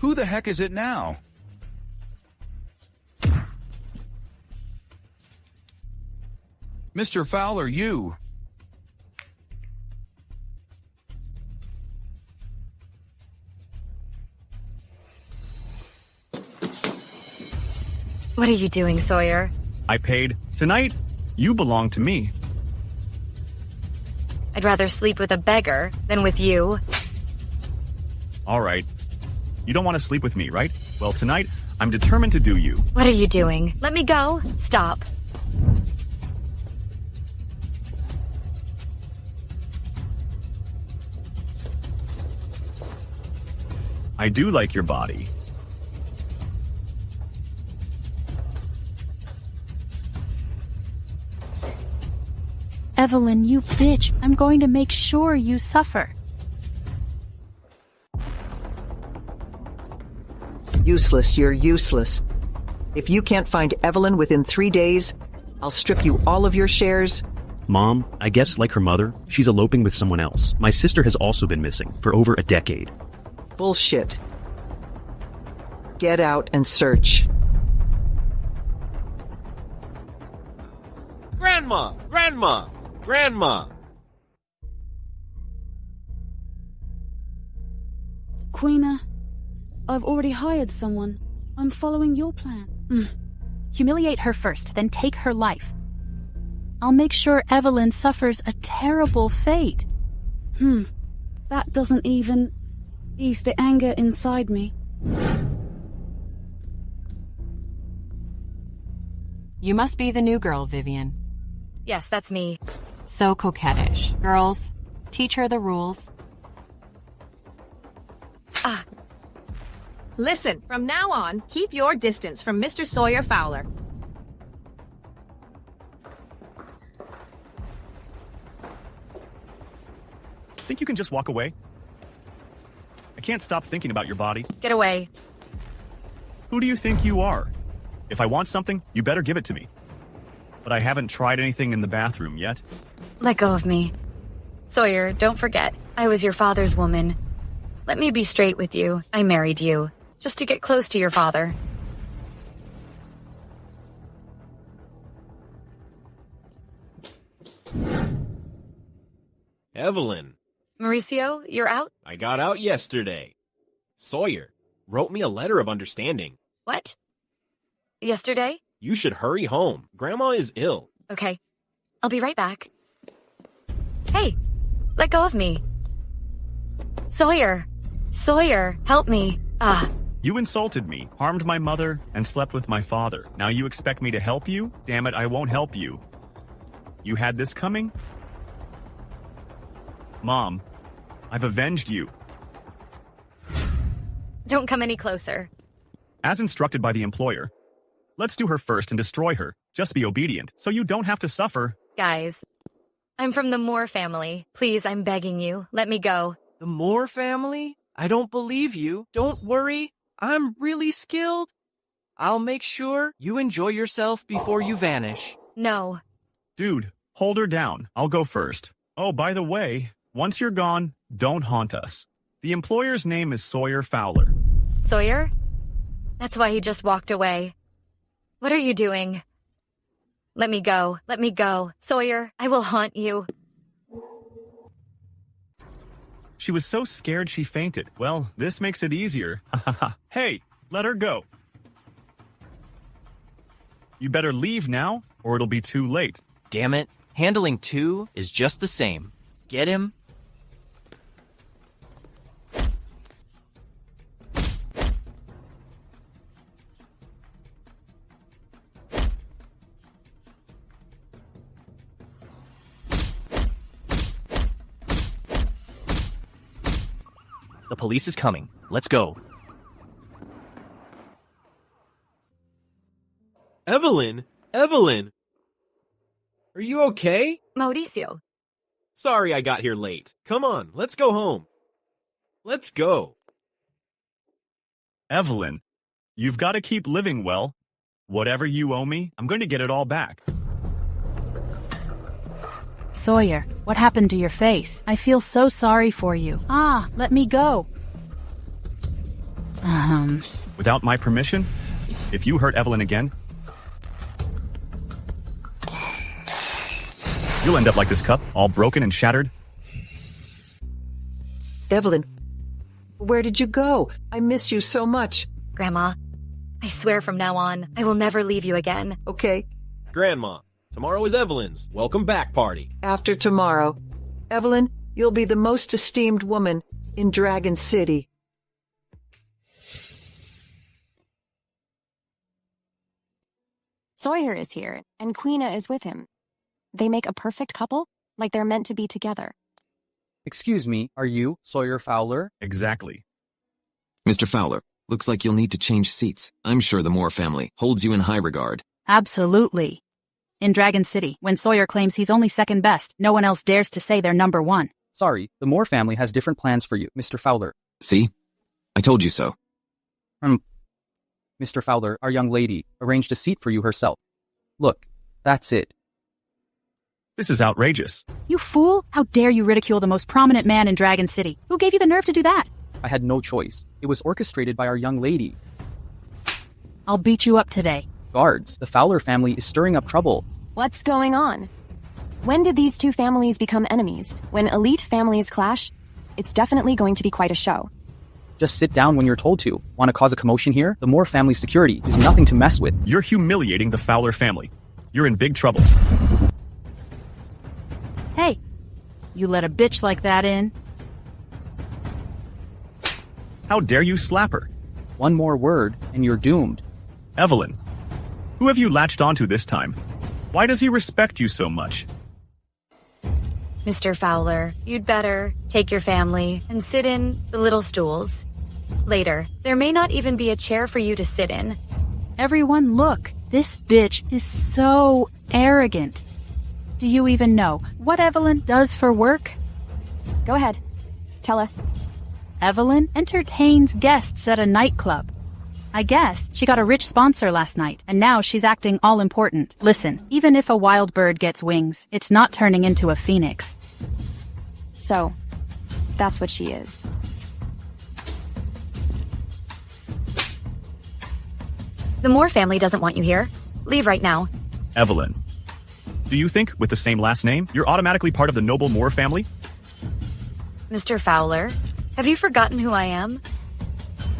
R: Who the heck is it now? Mr. Fowler, you.
D: What are you doing, Sawyer?
E: I paid. Tonight, you belong to me.
D: I'd rather sleep with a beggar than with you.
E: All right. You don't want to sleep with me, right? Well, tonight, I'm determined to do you.
D: What are you doing? Let me go. Stop.
E: I do like your body.
J: Evelyn, you bitch. I'm going to make sure you suffer.
H: Useless, you're useless. If you can't find Evelyn within 3 days, I'll strip you all of your shares.
I: Mom, I guess like her mother, she's eloping with someone else. My sister has also been missing for over a decade.
H: Bullshit. Get out and search.
G: Grandma! Grandma! Grandma!
N: Queena, I've already hired someone. I'm following your plan.
J: Humiliate her first, then take her life. I'll make sure Evelyn suffers a terrible fate.
N: That doesn't even ease the anger inside me.
S: You must be the new girl, Vivian.
D: Yes, that's me.
S: So coquettish. Girls, teach her the rules.
T: Listen, from now on, keep your distance from Mr. Sawyer Fowler.
E: Think you can just walk away? I can't stop thinking about your body.
D: Get away.
E: Who do you think you are? If I want something, you better give it to me. But I haven't tried anything in the bathroom yet.
D: Let go of me. Sawyer, don't forget, I was your father's woman. Let me be straight with you. I married you, just to get close to your father.
G: Evelyn.
D: Mauricio, you're out?
G: I got out yesterday. Sawyer wrote me a letter of understanding.
D: What? Yesterday?
G: You should hurry home. Grandma is ill.
D: Okay. I'll be right back. Hey, let go of me. Sawyer. Sawyer, help me.
E: You insulted me, harmed my mother, and slept with my father. Now you expect me to help you? Damn it, I won't help you. You had this coming? Mom, I've avenged you.
D: Don't come any closer.
E: As instructed by the employer, let's do her first and destroy her. Just be obedient, so you don't have to suffer.
D: Guys, I'm from the Moore family. Please, I'm begging you, let me go.
K: The Moore family? I don't believe you. Don't worry. I'm really skilled. I'll make sure you enjoy yourself before you vanish.
D: No.
E: Dude, hold her down. I'll go first. Oh, by the way, once you're gone, don't haunt us. The employer's name is Sawyer Fowler.
D: Sawyer? That's why he just walked away. What are you doing? Let me go. Let me go. Sawyer, I will haunt you.
E: She was so scared she fainted. Well, this makes it easier. Hey, let her go. You better leave now, or it'll be too late.
K: Damn it. Handling two is just the same. Get him? The police is coming. Let's go.
G: Evelyn! Evelyn! Are you okay?
D: Mauricio.
G: Sorry I got here late. Come on, let's go home. Let's go.
E: Evelyn, you've got to keep living well. Whatever you owe me, I'm going to get it all back.
J: Sawyer, what happened to your face? I feel so sorry for you. Let me go.
E: Without my permission, if you hurt Evelyn again, you'll end up like this cup, all broken and shattered.
H: Evelyn, where did you go? I miss you so much.
D: Grandma, I swear from now on, I will never leave you again.
H: Okay.
G: Grandma, tomorrow is Evelyn's welcome back party.
H: After tomorrow. Evelyn, you'll be the most esteemed woman in Dragon City.
A: Sawyer is here, and Queena is with him. They make a perfect couple, like they're meant to be together.
U: Excuse me, are you Sawyer Fowler?
E: Exactly.
B: Mr. Fowler, looks like you'll need to change seats. I'm sure the Moore family holds you in high regard.
J: Absolutely. In Dragon City, when Sawyer claims he's only second best, no one else dares to say they're number one.
U: Sorry, the Moore family has different plans for you, Mr. Fowler.
B: See? I told you so.
U: Mr. Fowler, our young lady, arranged a seat for you herself. Look, that's it.
E: This is outrageous.
J: You fool! How dare you ridicule the most prominent man in Dragon City? Who gave you the nerve to do that?
U: I had no choice. It was orchestrated by our young lady.
J: I'll beat you up today.
U: Guards, the Fowler family is stirring up trouble.
A: What's going on? When did these two families become enemies? When elite families clash? It's definitely going to be quite a show.
U: Just sit down when you're told to. Want to cause a commotion here? The Moore family security is nothing to mess with.
E: You're humiliating the Fowler family. You're in big trouble.
J: Hey, you let a bitch like that in?
E: How dare you slap her?
U: One more word, and you're doomed.
E: Evelyn, who have you latched onto this time? Why does he respect you so much?
D: Mr. Fowler, you'd better take your family and sit in the little stools. Later, there may not even be a chair for you to sit in.
J: Everyone look, this bitch is so arrogant. Do you even know what Evelyn does for work?
A: Go ahead. Tell us.
J: Evelyn entertains guests at a nightclub. I guess she got a rich sponsor last night, and now she's acting all important. Listen, even if a wild bird gets wings, it's not turning into a phoenix.
A: So, that's what she is.
D: The Moore family doesn't want you here. Leave right now.
E: Evelyn, do you think with the same last name, you're automatically part of the noble Moore family?
D: Mr. Fowler, have you forgotten who I am?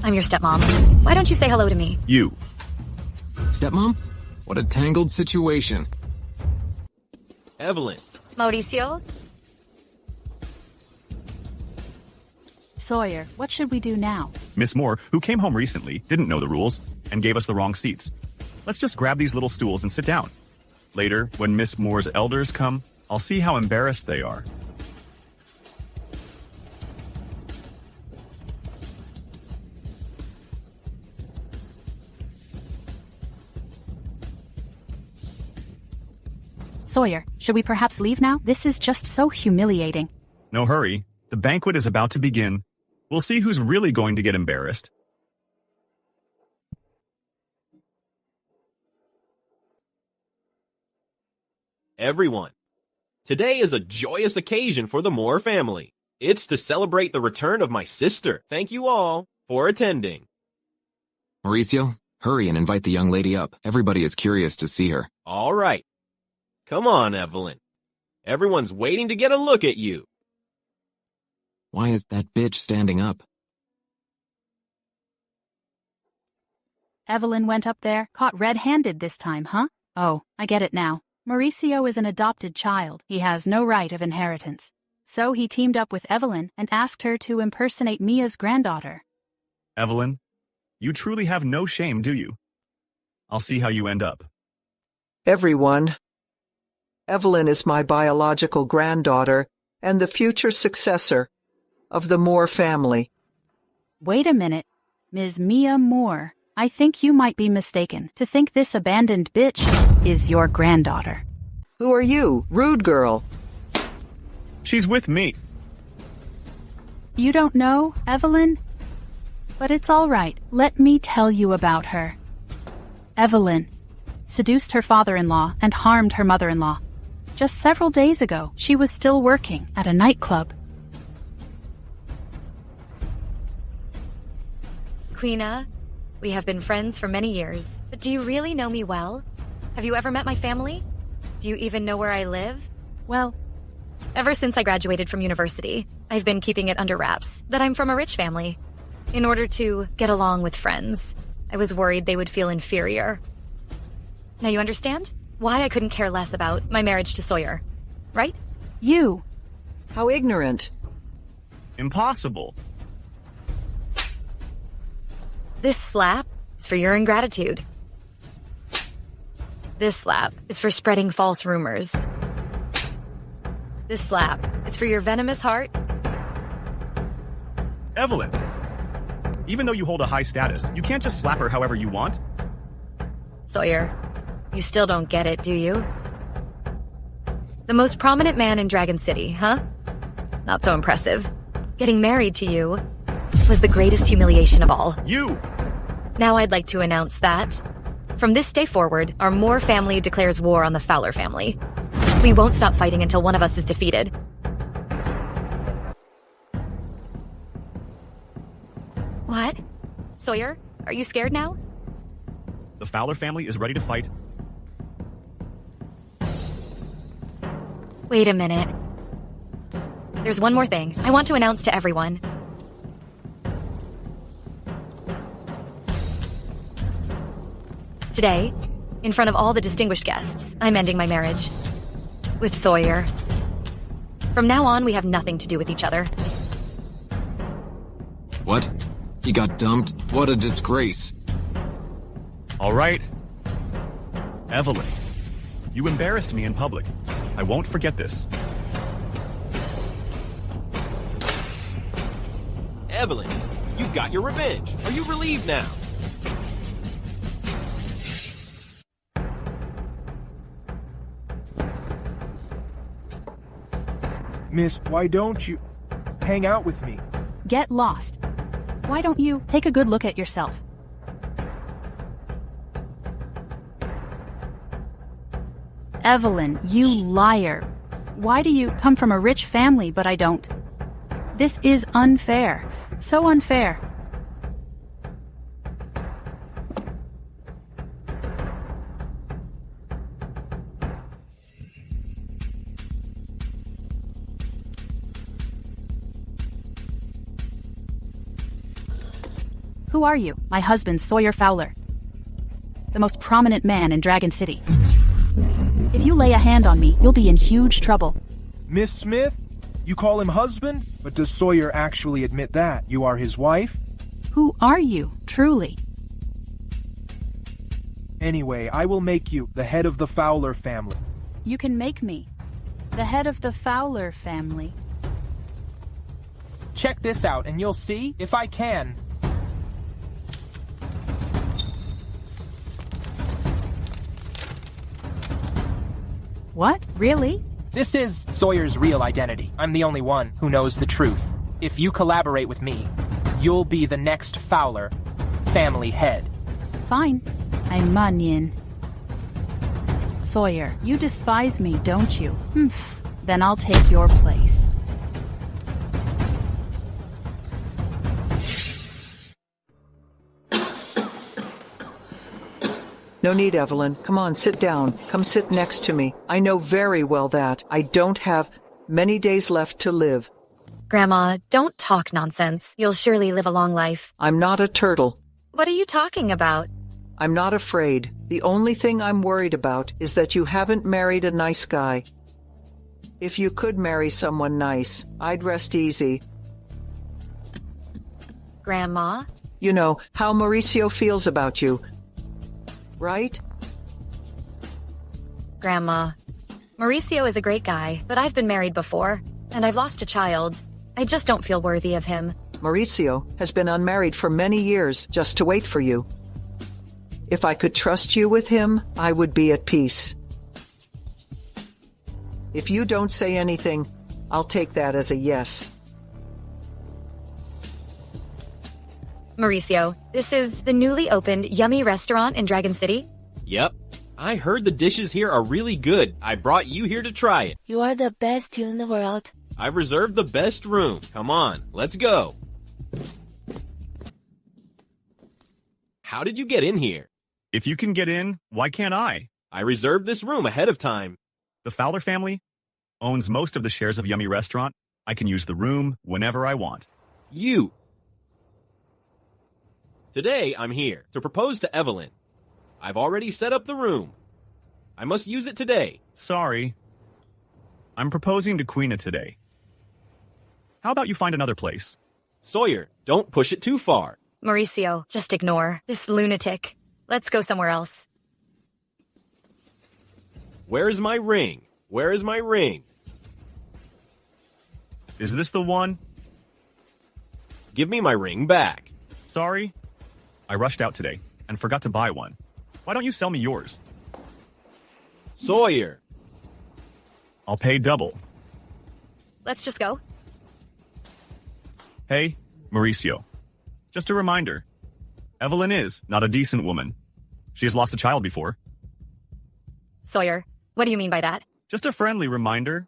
D: I'm your stepmom. Why don't you say hello to me?
E: You.
B: Stepmom? What a tangled situation.
G: Evelyn.
D: Mauricio?
J: Sawyer, what should we do now?
E: Miss Moore, who came home recently, didn't know the rules and gave us the wrong seats. Let's just grab these little stools and sit down. Later, when Miss Moore's elders come, I'll see how embarrassed they are.
J: Sawyer, should we perhaps leave now? This is just so humiliating.
E: No hurry. The banquet is about to begin. We'll see who's really going to get embarrassed.
G: Everyone, today is a joyous occasion for the Moore family. It's to celebrate the return of my sister. Thank you all for attending.
B: Mauricio, hurry and invite the young lady up. Everybody is curious to see her.
G: All right. Come on, Evelyn. Everyone's waiting to get a look at you.
B: Why is that bitch standing up?
J: Evelyn went up there, caught red-handed this time, huh? Oh, I get it now. Mauricio is an adopted child. He has no right of inheritance. So he teamed up with Evelyn and asked her to impersonate Mia's granddaughter.
E: Evelyn, you truly have no shame, do you? I'll see how you end up.
H: Everyone, Evelyn is my biological granddaughter and the future successor of the Moore family.
J: Wait a minute, Ms. Mia Moore. I think you might be mistaken to think this abandoned bitch is your granddaughter.
H: Who are you, rude girl?
E: She's with me.
J: You don't know, Evelyn? But it's all right. Let me tell you about her. Evelyn seduced her father-in-law and harmed her mother-in-law. Just several days ago, she was still working at a nightclub.
D: Queena, we have been friends for many years, but do you really know me well? Have you ever met my family? Do you even know where I live?
J: Well,
D: ever since I graduated from university, I've been keeping it under wraps that I'm from a rich family. In order to get along with friends, I was worried they would feel inferior. Now you understand why I couldn't care less about my marriage to Sawyer, right?
J: You.
H: How ignorant.
E: Impossible.
D: This slap is for your ingratitude. This slap is for spreading false rumors. This slap is for your venomous heart.
E: Evelyn, even though you hold a high status, you can't just slap her however you want.
D: Sawyer, you still don't get it, do you? The most prominent man in Dragon City, huh? Not so impressive. Getting married to you was the greatest humiliation of all.
E: You!
D: Now I'd like to announce that, from this day forward, our Moore family declares war on the Fowler family. We won't stop fighting until one of us is defeated. What? Sawyer, are you scared now?
E: The Fowler family is ready to fight.
D: Wait a minute. There's one more thing I want to announce to everyone. Today, in front of all the distinguished guests, I'm ending my marriage. With Sawyer. From now on, we have nothing to do with each other.
B: What? He got dumped? What a disgrace.
E: All right. Evelyn, you embarrassed me in public. I won't forget this.
G: Evelyn, you got your revenge. Are you relieved now?
C: Miss, why don't you hang out with me?
J: Get lost. Why don't you take a good look at yourself? Evelyn, you liar. Why do you come from a rich family, but I don't? This is unfair. So unfair. Who are you? My husband, Sawyer Fowler. The most prominent man in Dragon City. If you lay a hand on me, you'll be in huge trouble.
C: Miss Smith, you call him husband? But does Sawyer actually admit that? You are his wife?
J: Who are you, truly?
C: Anyway, I will make you the head of the Fowler family.
J: You can make me the head of the Fowler family.
V: Check this out and you'll see if I can.
J: What? Really?
V: This is Sawyer's real identity. I'm the only one who knows the truth. If you collaborate with me, you'll be the next Fowler family head.
J: Fine. I'm Manyin. Sawyer, you despise me, don't you? Then I'll take your place.
H: No need, Evelyn. Come on, sit down. Come sit next to me. I know very well that I don't have many days left to live.
D: Grandma, don't talk nonsense. You'll surely live a long life.
H: I'm not a turtle.
D: What are you talking about?
H: I'm not afraid. The only thing I'm worried about is that you haven't married a nice guy. If you could marry someone nice, I'd rest easy.
D: Grandma?
H: You know how Mauricio feels about you. Right?
D: Grandma, Mauricio is a great guy, but I've been married before, and I've lost a child. I just don't feel worthy of him.
H: Mauricio has been unmarried for many years just to wait for you. If I could trust you with him, I would be at peace. If you don't say anything, I'll take that as a yes.
D: Mauricio, this is the newly opened Yummy restaurant in Dragon City?
G: Yep. I heard the dishes here are really good. I brought you here to try it.
W: You are the best in the world.
G: I've reserved the best room. Come on, let's go. How did you get in here?
E: If you can get in, why can't I?
G: I reserved this room ahead of time.
E: The Fowler family owns most of the shares of Yummy Restaurant. I can use the room whenever I want.
G: Today, I'm here to propose to Evelyn. I've already set up the room. I must use it today.
E: Sorry. I'm proposing to Queena today. How about you find another place?
G: Sawyer, don't push it too far.
D: Mauricio, just ignore this lunatic. Let's go somewhere else.
G: Where is my ring? Where is my ring?
E: Is this the one?
G: Give me my ring back.
E: Sorry. I rushed out today and forgot to buy one. Why don't you sell me yours?
G: Sawyer.
E: I'll pay double.
D: Let's just go.
E: Hey, Mauricio. Just a reminder. Evelyn is not a decent woman. She has lost a child before.
D: Sawyer, what do you mean by that?
E: Just a friendly reminder.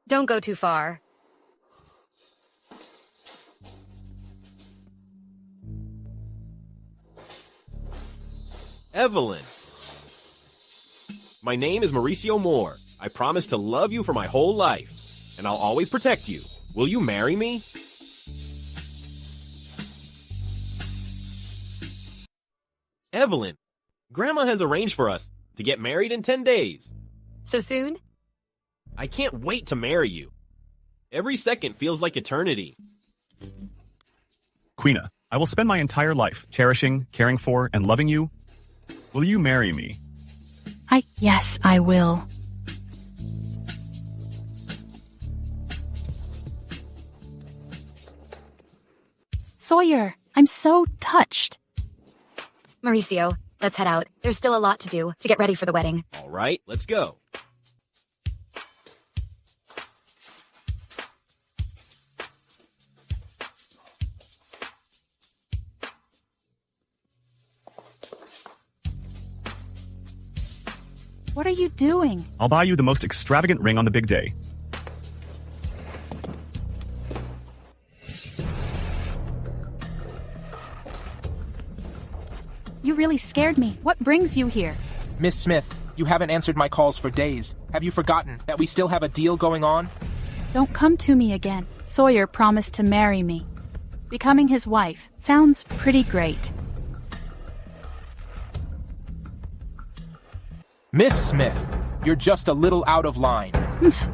D: Don't go too far.
G: Evelyn. My name is Mauricio Moore. I promise to love you for my whole life, and I'll always protect you. Will you marry me? Evelyn, Grandma has arranged for us to get married in 10 days.
D: So soon?
G: I can't wait to marry you. Every second feels like eternity.
E: Queena, I will spend my entire life cherishing, caring for, and loving you. Will you marry me?
J: Yes, I will. Sawyer, I'm so touched.
D: Mauricio, let's head out. There's still a lot to do to get ready for the wedding.
G: All right, let's go.
J: What are you doing?
E: I'll buy you the most extravagant ring on the big day.
J: You really scared me. What brings you here?
V: Miss Smith, you haven't answered my calls for days. Have you forgotten that we still have a deal going on?
J: Don't come to me again. Sawyer promised to marry me. Becoming his wife sounds pretty great.
V: Miss Smith, you're just a little out of line.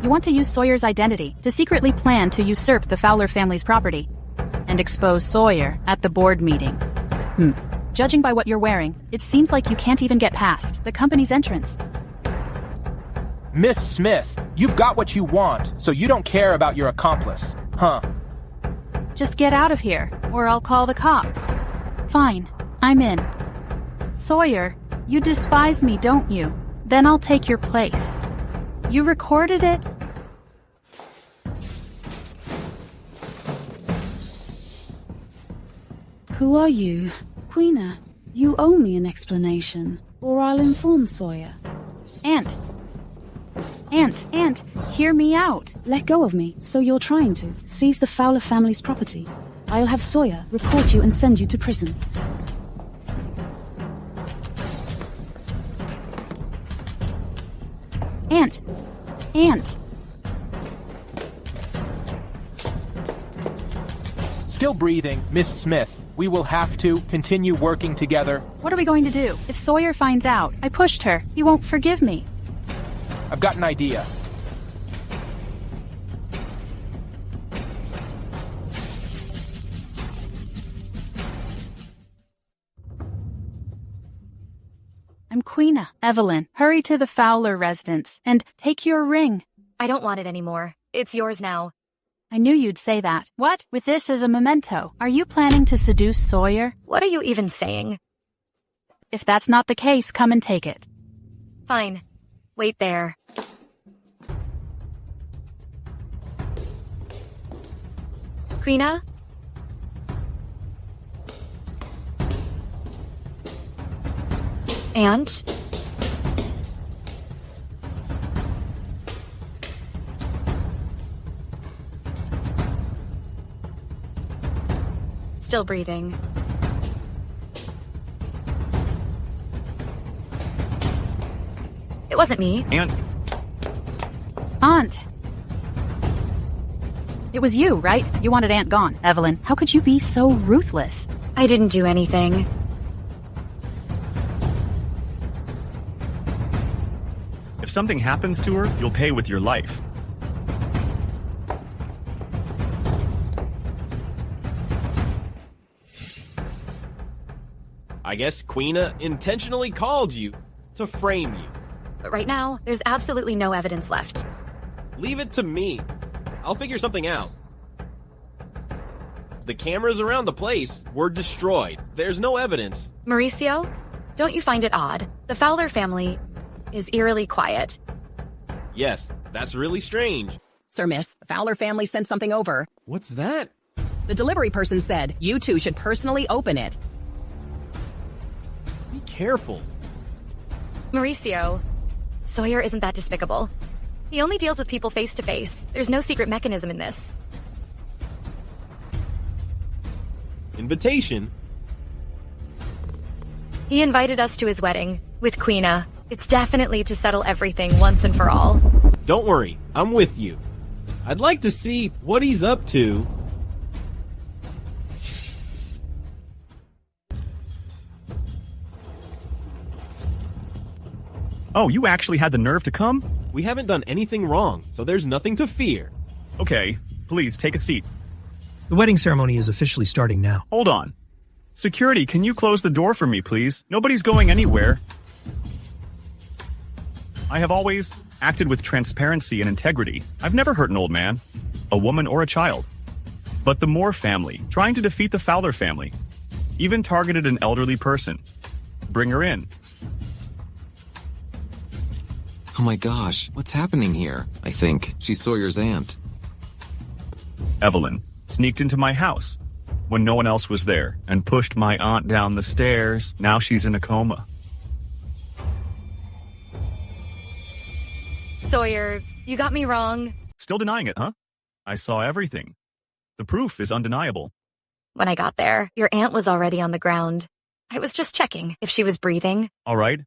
J: You want to use Sawyer's identity to secretly plan to usurp the Fowler family's property and expose Sawyer at the board meeting. Judging by what you're wearing, it seems like you can't even get past the company's entrance.
V: Miss Smith, you've got what you want, so you don't care about your accomplice, huh?
J: Just get out of here, or I'll call the cops. Fine, I'm in. Sawyer, you despise me, don't you? Then I'll take your place. You recorded it?
N: Who are you? Queena, you owe me an explanation, or I'll inform Sawyer.
J: Aunt, hear me out.
N: Let go of me, so you're trying to seize the Fowler family's property. I'll have Sawyer report you and send you to prison.
J: Aunt.
V: Still breathing, Miss Smith. We will have to continue working together.
J: What are we going to do? If Sawyer finds out I pushed her, he won't forgive me.
V: I've got an idea.
J: I'm Queena. Evelyn, hurry to the Fowler residence and take your ring.
D: I don't want it anymore. It's yours now.
J: I knew you'd say that. What? With this as a memento, are you planning to seduce Sawyer?
D: What are you even saying?
J: If that's not the case, come and take it.
D: Fine. Wait there. Queena? Aunt? Still breathing. It wasn't me.
J: Aunt. It was you, right? You wanted Aunt gone. Evelyn, how could you be so ruthless?
D: I didn't do anything.
E: If something happens to her, you'll pay with your life.
G: I guess Queena intentionally called you to frame you.
D: But right now, there's absolutely no evidence left.
G: Leave it to me. I'll figure something out. The cameras around the place were destroyed. There's no evidence.
D: Mauricio, don't you find it odd? The Fowler family is eerily quiet.
G: Yes, that's really strange.
F: Sir, miss, the Fowler family sent something over.
G: What's that?
F: The delivery person said you two should personally open it.
G: Be careful.
D: Mauricio, Sawyer isn't that despicable. He only deals with people face to face. There's no secret mechanism in this.
G: Invitation?
D: He invited us to his wedding with Queena. It's definitely to settle everything once and for all.
G: Don't worry, I'm with you. I'd like to see what he's up to.
E: Oh, you actually had the nerve to come?
G: We haven't done anything wrong, so there's nothing to fear.
E: Okay, please take a seat.
O: The wedding ceremony is officially starting now.
E: Hold on. Security, can you close the door for me, please? Nobody's going anywhere. I have always acted with transparency and integrity. I've never hurt an old man, a woman, or a child. But the Moore family, trying to defeat the Fowler family, even targeted an elderly person. Bring her in.
B: Oh my gosh, what's happening here? I think she's Sawyer's aunt.
E: Evelyn sneaked into my house when no one else was there and pushed my aunt down the stairs. Now she's in a coma.
D: Sawyer, you got me wrong.
E: Still denying it, huh? I saw everything. The proof is undeniable.
D: When I got there, your aunt was already on the ground. I was just checking if she was breathing.
E: All right.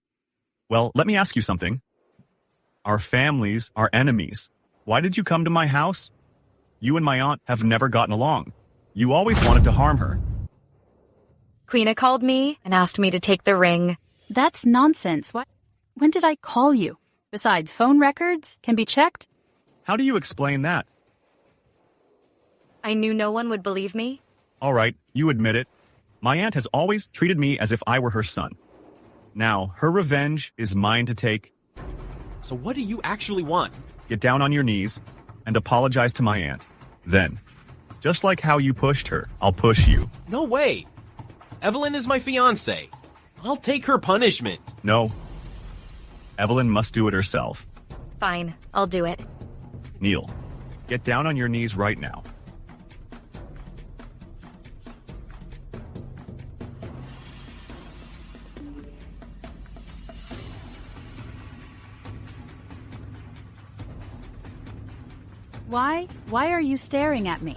E: Well, let me ask you something. Our families are enemies. Why did you come to my house? You and my aunt have never gotten along. You always wanted to harm her.
D: Queena called me and asked me to take the ring.
J: That's nonsense. What? When did I call you? Besides, phone records can be checked.
E: How do you explain that?
D: I knew no one would believe me.
E: All right, you admit it. My aunt has always treated me as if I were her son. Now, her revenge is mine to take.
G: So what do you actually want?
E: Get down on your knees and apologize to my aunt. Then, just like how you pushed her, I'll push you.
G: No way. Evelyn is my fiancé. I'll take her punishment.
E: No. Evelyn must do it herself.
D: Fine, I'll do it.
E: Kneel. Get down on your knees right now.
J: Why are you staring at me?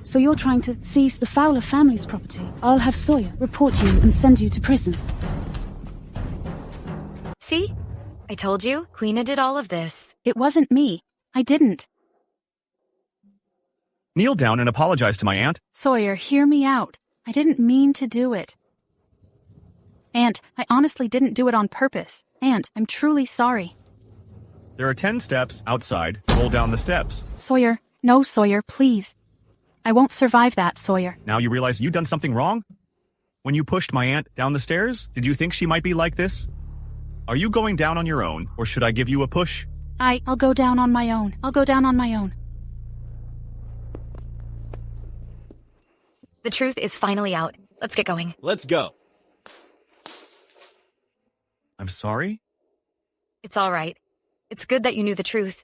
N: So you're trying to seize the Fowler family's property. I'll have Sawyer report you and send you to prison.
D: See? I told you, Queena did all of this.
J: It wasn't me. I didn't.
E: Kneel down and apologize to my aunt.
J: Sawyer, hear me out. I didn't mean to do it. Aunt, I honestly didn't do it on purpose. Aunt, I'm truly sorry.
E: There are 10 steps outside. Roll down the steps.
J: Sawyer, no, Sawyer, please. I won't survive that, Sawyer.
E: Now you realize you've done something wrong? When you pushed my aunt down the stairs, did you think she might be like this? Are you going down on your own, or should I give you a push?
J: I'll go down on my own. I'll go down on my own.
D: The truth is finally out. Let's get going.
G: Let's go.
E: I'm sorry?
D: It's all right. It's good that you knew the truth.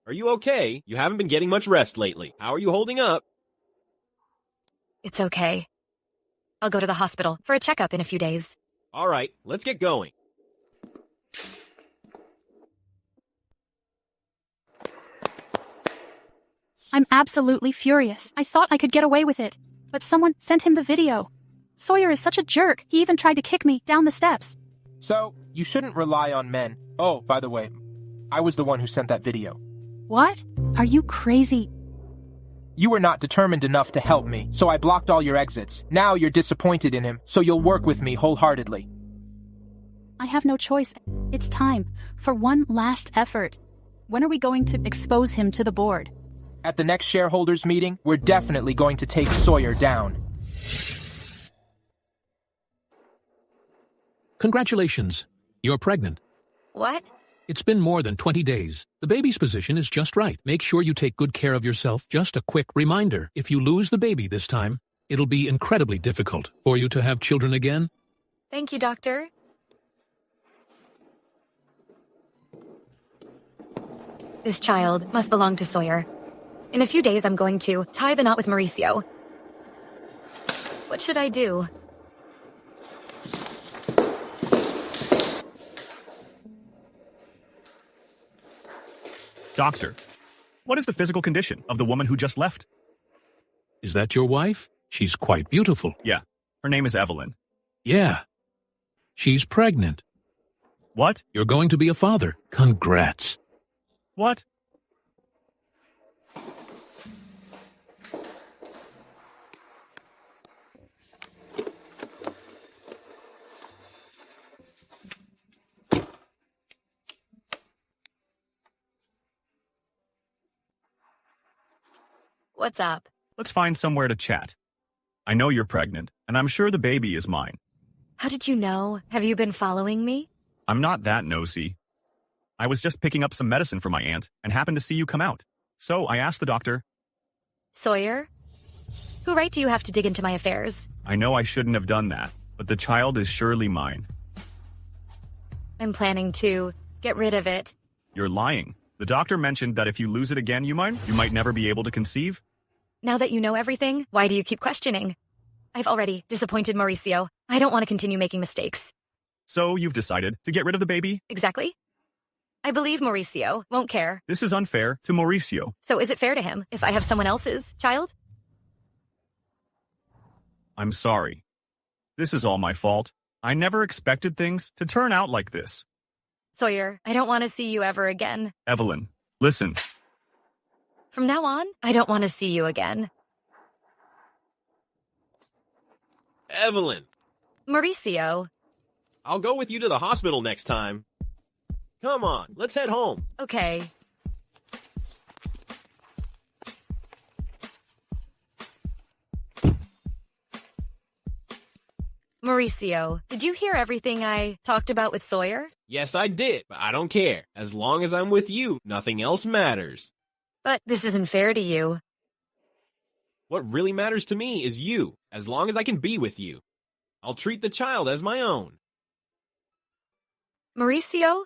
G: Are you okay? You haven't been getting much rest lately. How are you holding up?
D: It's okay. I'll go to the hospital for a checkup in a few days.
G: All right, let's get going.
J: I'm absolutely furious. I thought I could get away with it, but someone sent him the video. Sawyer is such a jerk. He even tried to kick me down the steps.
V: So, you shouldn't rely on men. Oh, by the way, I was the one who sent that video.
J: What? Are you crazy?
V: You were not determined enough to help me, so I blocked all your exits. Now you're disappointed in him, so you'll work with me wholeheartedly.
J: I have no choice. It's time for one last effort. When are we going to expose him to the board?
V: At the next shareholders meeting, we're definitely going to take Sawyer down.
L: Congratulations. You're pregnant.
D: What?
L: It's been more than 20 days. The baby's position is just right. Make sure you take good care of yourself. Just a quick reminder, if you lose the baby this time, it'll be incredibly difficult for you to have children again.
D: Thank you, Doctor. This child must belong to Sawyer. In a few days, I'm going to tie the knot with Mauricio. What should I do?
E: Doctor, what is the physical condition of the woman who just left?
L: Is that your wife? She's quite beautiful.
E: Yeah, her name is Evelyn.
L: Yeah. She's pregnant.
E: What?
L: You're going to be a father. Congrats.
E: What?
D: What's up?
E: Let's find somewhere to chat. I know you're pregnant, and I'm sure the baby is mine.
D: How did you know? Have you been following me?
E: I'm not that nosy. I was just picking up some medicine for my aunt and happened to see you come out. So I asked the doctor.
D: Sawyer? Who right do you have to dig into my affairs?
E: I know I shouldn't have done that, but the child is surely mine.
D: I'm planning to get rid of it.
E: You're lying. The doctor mentioned that if you lose it again, you might never be able to conceive.
D: Now that you know everything, why do you keep questioning? I've already disappointed Mauricio. I don't want to continue making mistakes.
E: So you've decided to get rid of the baby?
D: Exactly. I believe Mauricio won't care.
E: This is unfair to Mauricio.
D: So is it fair to him if I have someone else's child?
E: I'm sorry. This is all my fault. I never expected things to turn out like this.
D: Sawyer, I don't want to see you ever again.
E: Evelyn, listen.
D: From now on, I don't want to see you again.
G: Evelyn.
D: Mauricio.
G: I'll go with you to the hospital next time. Come on, let's head home.
D: Okay. Mauricio, did you hear everything I talked about with Sawyer?
G: Yes, I did, but I don't care. As long as I'm with you, nothing else matters.
D: But this isn't fair to you.
G: What really matters to me is you, as long as I can be with you. I'll treat the child as my own.
D: Mauricio?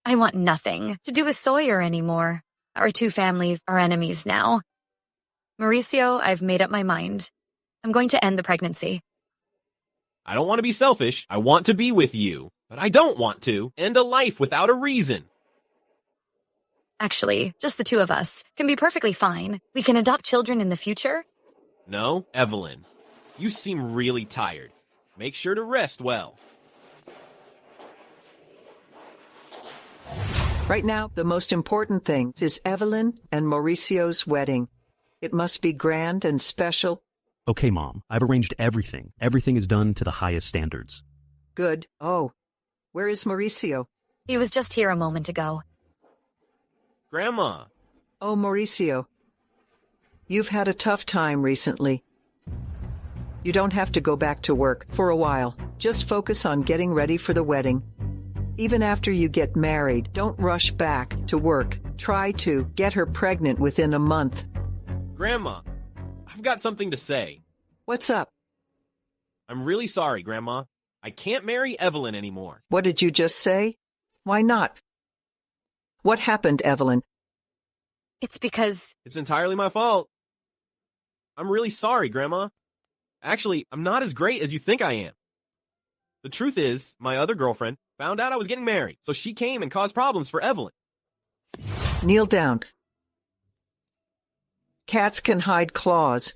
D: I want nothing to do with Sawyer anymore. Our two families are enemies now. Mauricio, I've made up my mind. I'm going to end the pregnancy.
G: I don't want to be selfish. I want to be with you. But I don't want to end a life without a reason.
D: Actually, just the two of us can be perfectly fine. We can adopt children in the future.
G: No, Evelyn. You seem really tired. Make sure to rest well.
H: Right now, the most important thing is Evelyn and Mauricio's wedding. It must be grand and special.
I: Okay, Mom, I've arranged everything. Everything is done to the highest standards.
H: Good. Oh, where is Mauricio?
D: He was just here a moment ago.
G: Grandma.
H: Oh, Mauricio. You've had a tough time recently. You don't have to go back to work for a while. Just focus on getting ready for the wedding. Even after you get married, don't rush back to work. Try to get her pregnant within a month.
G: Grandma, I've got something to say.
H: What's up?
G: I'm really sorry, Grandma. I can't marry Evelyn anymore.
H: What did you just say? Why not? What happened, Evelyn?
D: It's because...
G: It's entirely my fault. I'm really sorry, Grandma. Actually, I'm not as great as you think I am. The truth is, my other girlfriend found out I was getting married, so she came and caused problems for Evelyn.
H: Kneel down. Cats can hide claws.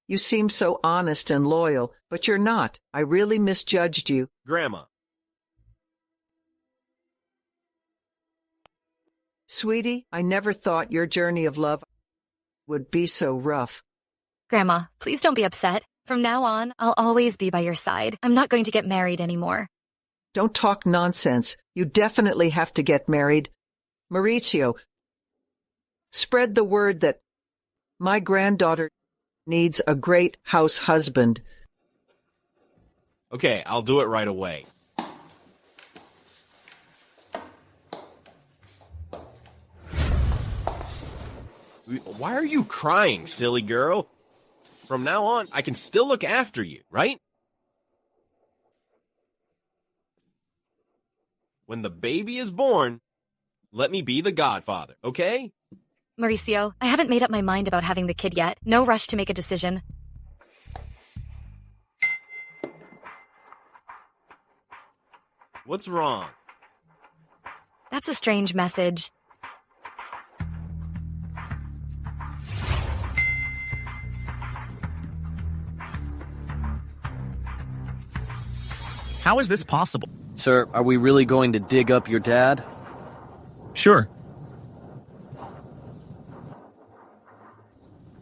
H: You seem so honest and loyal, but you're not. I really misjudged you.
G: Grandma.
H: Sweetie, I never thought your journey of love would be so rough.
D: Grandma, please don't be upset. From now on, I'll always be by your side. I'm not going to get married anymore.
H: Don't talk nonsense. You definitely have to get married. Mauricio, spread the word that my granddaughter needs a great house husband.
G: Okay, I'll do it right away. Why are you crying, silly girl? From now on, I can still look after you, right? When the baby is born, let me be the godfather, okay?
D: Mauricio, I haven't made up my mind about having the kid yet. No rush to make a decision.
G: What's wrong?
D: That's a strange message.
E: How is this possible?
K: Sir, are we really going to dig up your dad?
E: Sure.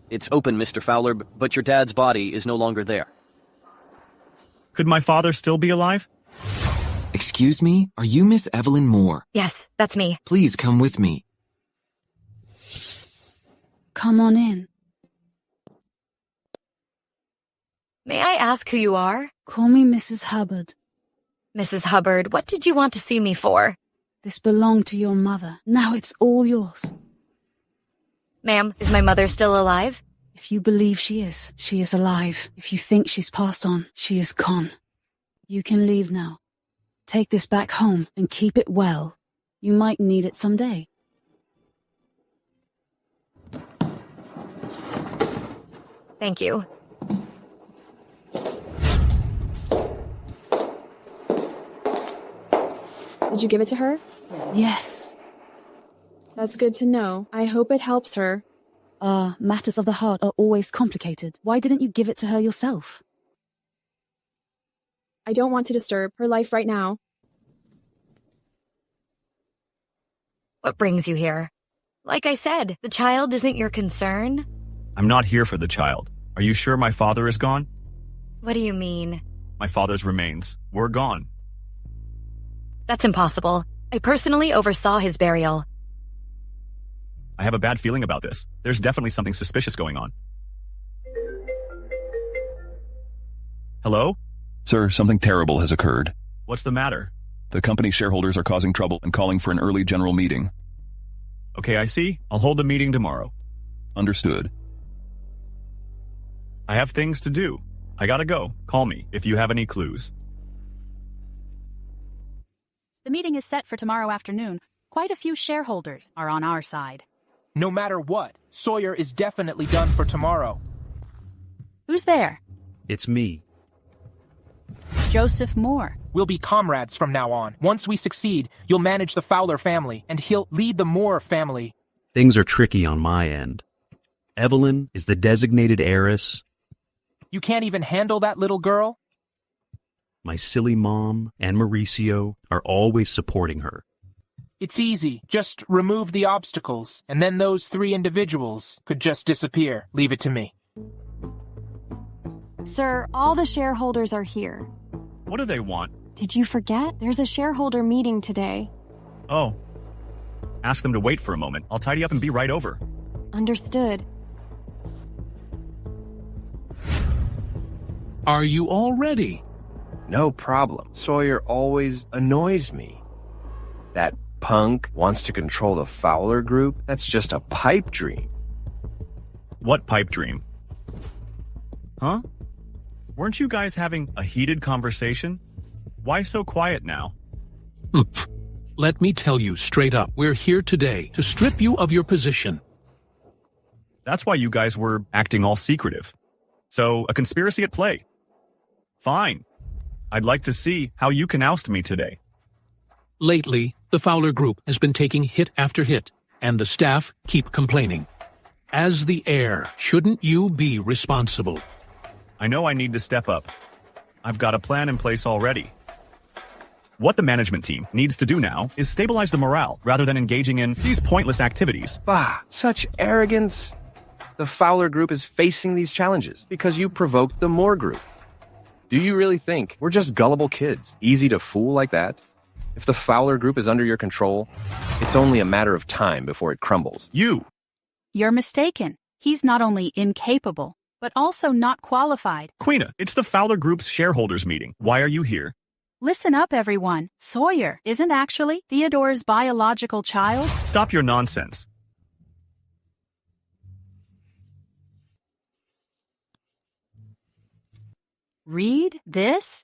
K: It's open, Mr. Fowler, but your dad's body is no longer there.
E: Could my father still be alive?
B: Excuse me? Are you Miss Evelyn Moore?
D: Yes, that's me.
B: Please come with me.
N: Come on in.
D: May I ask who you are?
N: Call me Mrs. Hubbard.
D: Mrs. Hubbard, what did you want to see me for?
N: This belonged to your mother. Now it's all yours.
D: Ma'am, is my mother still alive?
N: If you believe she is alive. If you think she's passed on, she is gone. You can leave now. Take this back home and keep it well. You might need it someday.
D: Thank you.
M: Did you give it to her?
N: Yes.
M: That's good to know. I hope it helps her.
N: Matters of the heart are always complicated. Why didn't you give it to her yourself?
M: I don't want to disturb her life right now.
D: What brings you here? Like I said, the child isn't your concern.
E: I'm not here for the child. Are you sure my father is gone?
D: What do you mean?
E: My father's remains were gone.
D: That's impossible. I personally oversaw his burial.
E: I have a bad feeling about this. There's definitely something suspicious going on. Hello?
P: Sir, something terrible has occurred.
E: What's the matter?
P: The company shareholders are causing trouble and calling for an early general meeting.
E: Okay, I see. I'll hold the meeting tomorrow.
P: Understood.
E: I have things to do. I gotta go. Call me if you have any clues.
J: The meeting is set for tomorrow afternoon. Quite a few shareholders are on our side.
V: No matter what, Sawyer is definitely done for tomorrow.
J: Who's there?
I: It's me.
J: Joseph Moore.
V: We'll be comrades from now on. Once we succeed, you'll manage the Fowler family, and he'll lead the Moore family.
I: Things are tricky on my end. Evelyn is the designated heiress.
V: You can't even handle that little girl?
I: My silly mom and Mauricio are always supporting her.
V: It's easy. Just remove the obstacles, and then those three individuals could just disappear. Leave it to me.
A: Sir, all the shareholders are here.
E: What do they want?
A: Did you forget? There's a shareholder meeting today.
E: Oh. Ask them to wait for a moment. I'll tidy up and be right over.
A: Understood.
L: Are you all ready?
Q: No problem. Sawyer always annoys me. That punk wants to control the Fowler group? That's just a pipe dream.
E: What pipe dream? Huh? Weren't you guys having a heated conversation? Why so quiet now?
L: Let me tell you straight up, we're here today to strip you of your position.
E: That's why you guys were acting all secretive. So, a conspiracy at play. Fine. I'd like to see how you can oust me today.
L: Lately, the Fowler group has been taking hit after hit, and the staff keep complaining. As the heir, shouldn't you be responsible?
E: I know I need to step up. I've got a plan in place already. What the management team needs to do now is stabilize the morale rather than engaging in these pointless activities.
Q: Bah, such arrogance. The Fowler group is facing these challenges because you provoked the Moore group. Do you really think we're just gullible kids, easy to fool like that? If the Fowler group is under your control, it's only a matter of time before it crumbles.
J: You're mistaken. He's not only incapable, but also not qualified.
E: Queena, it's the Fowler group's shareholders meeting. Why are you here?
J: Listen up, everyone. Sawyer isn't actually Theodore's biological child.
E: Stop your nonsense.
J: Read this?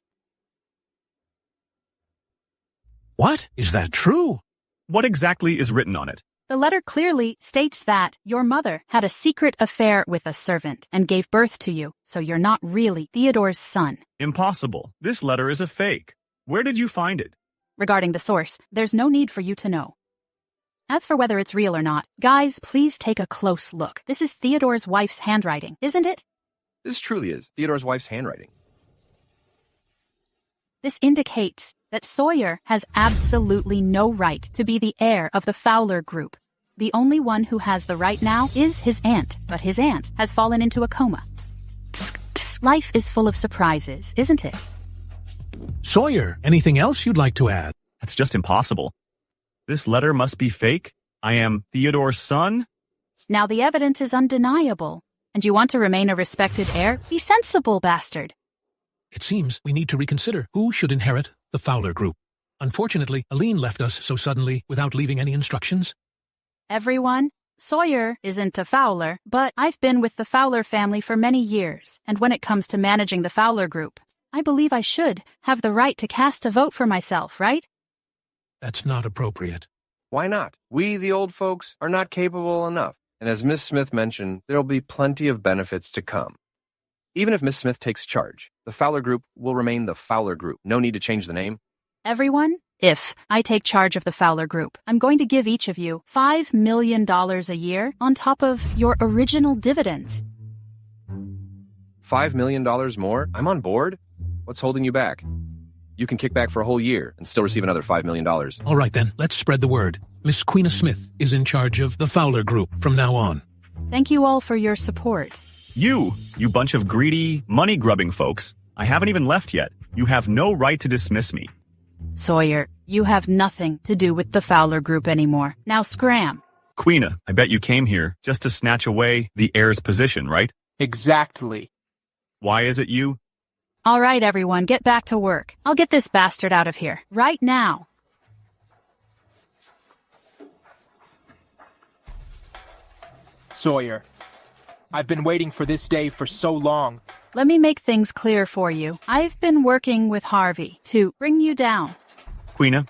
L: What? Is that true?
E: What exactly is written on it?
J: The letter clearly states that your mother had a secret affair with a servant and gave birth to you, so you're not really Theodore's son.
E: Impossible. This letter is a fake. Where did you find it?
J: Regarding the source, there's no need for you to know. As for whether it's real or not, guys, please take a close look. This is Theodore's wife's handwriting, isn't it?
Q: This truly is Theodore's wife's handwriting.
J: This indicates that Sawyer has absolutely no right to be the heir of the Fowler group. The only one who has the right now is his aunt, but his aunt has fallen into a coma. Life is full of surprises, isn't it?
L: Sawyer, anything else you'd like to add?
E: That's just impossible. This letter must be fake. I am Theodore's son?
J: Now the evidence is undeniable. And you want to remain a respected heir? Be sensible, bastard.
L: It seems we need to reconsider who should inherit the Fowler group. Unfortunately, Evelyn left us so suddenly without leaving any instructions.
J: Everyone, Sawyer isn't a Fowler, but I've been with the Fowler family for many years, and when it comes to managing the Fowler group, I believe I should have the right to cast a vote for myself, right?
L: That's not appropriate.
Q: Why not? We, the old folks, are not capable enough. And as Miss Smith mentioned, there'll be plenty of benefits to come. Even if Miss Smith takes charge, the Fowler group will remain the Fowler group. No need to change the name.
J: Everyone, if I take charge of the Fowler group, I'm going to give each of you $5 million a year on top of your original dividends.
Q: $5 million more? I'm on board. What's holding you back? You can kick back for a whole year and still receive another $5 million.
L: All right then, let's spread the word. Miss Queena Smith is in charge of the Fowler group from now on.
J: Thank you all for your support.
E: You bunch of greedy, money-grubbing folks. I haven't even left yet. You have no right to dismiss me.
J: Sawyer, you have nothing to do with the Fowler group anymore. Now scram.
E: Queena, I bet you came here just to snatch away the heir's position, right?
V: Exactly.
E: Why is it you?
J: All right, everyone, get back to work. I'll get this bastard out of here, right now.
V: Sawyer, I've been waiting for this day for so long.
J: Let me make things clear for you. I've been working with Harvey to bring you down.
E: Queena,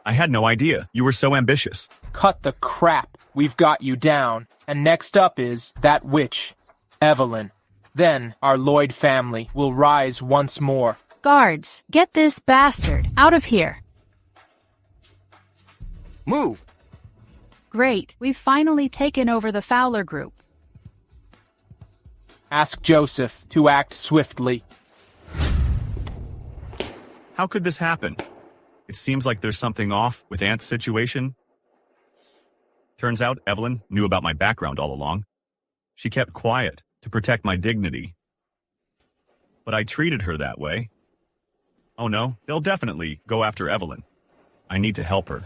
E: I had no idea you were so ambitious.
V: Cut the crap. We've got you down. And next up is that witch, Evelyn. Then our Lloyd family will rise once more.
J: Guards, get this bastard out of here.
Q: Move!
J: Great, we've finally taken over the Fowler group.
V: Ask Joseph to act swiftly.
E: How could this happen? It seems like there's something off with Aunt's situation. Turns out Evelyn knew about my background all along. She kept quiet to protect my dignity. But I treated her that way. Oh no, they'll definitely go after Evelyn. I need to help her.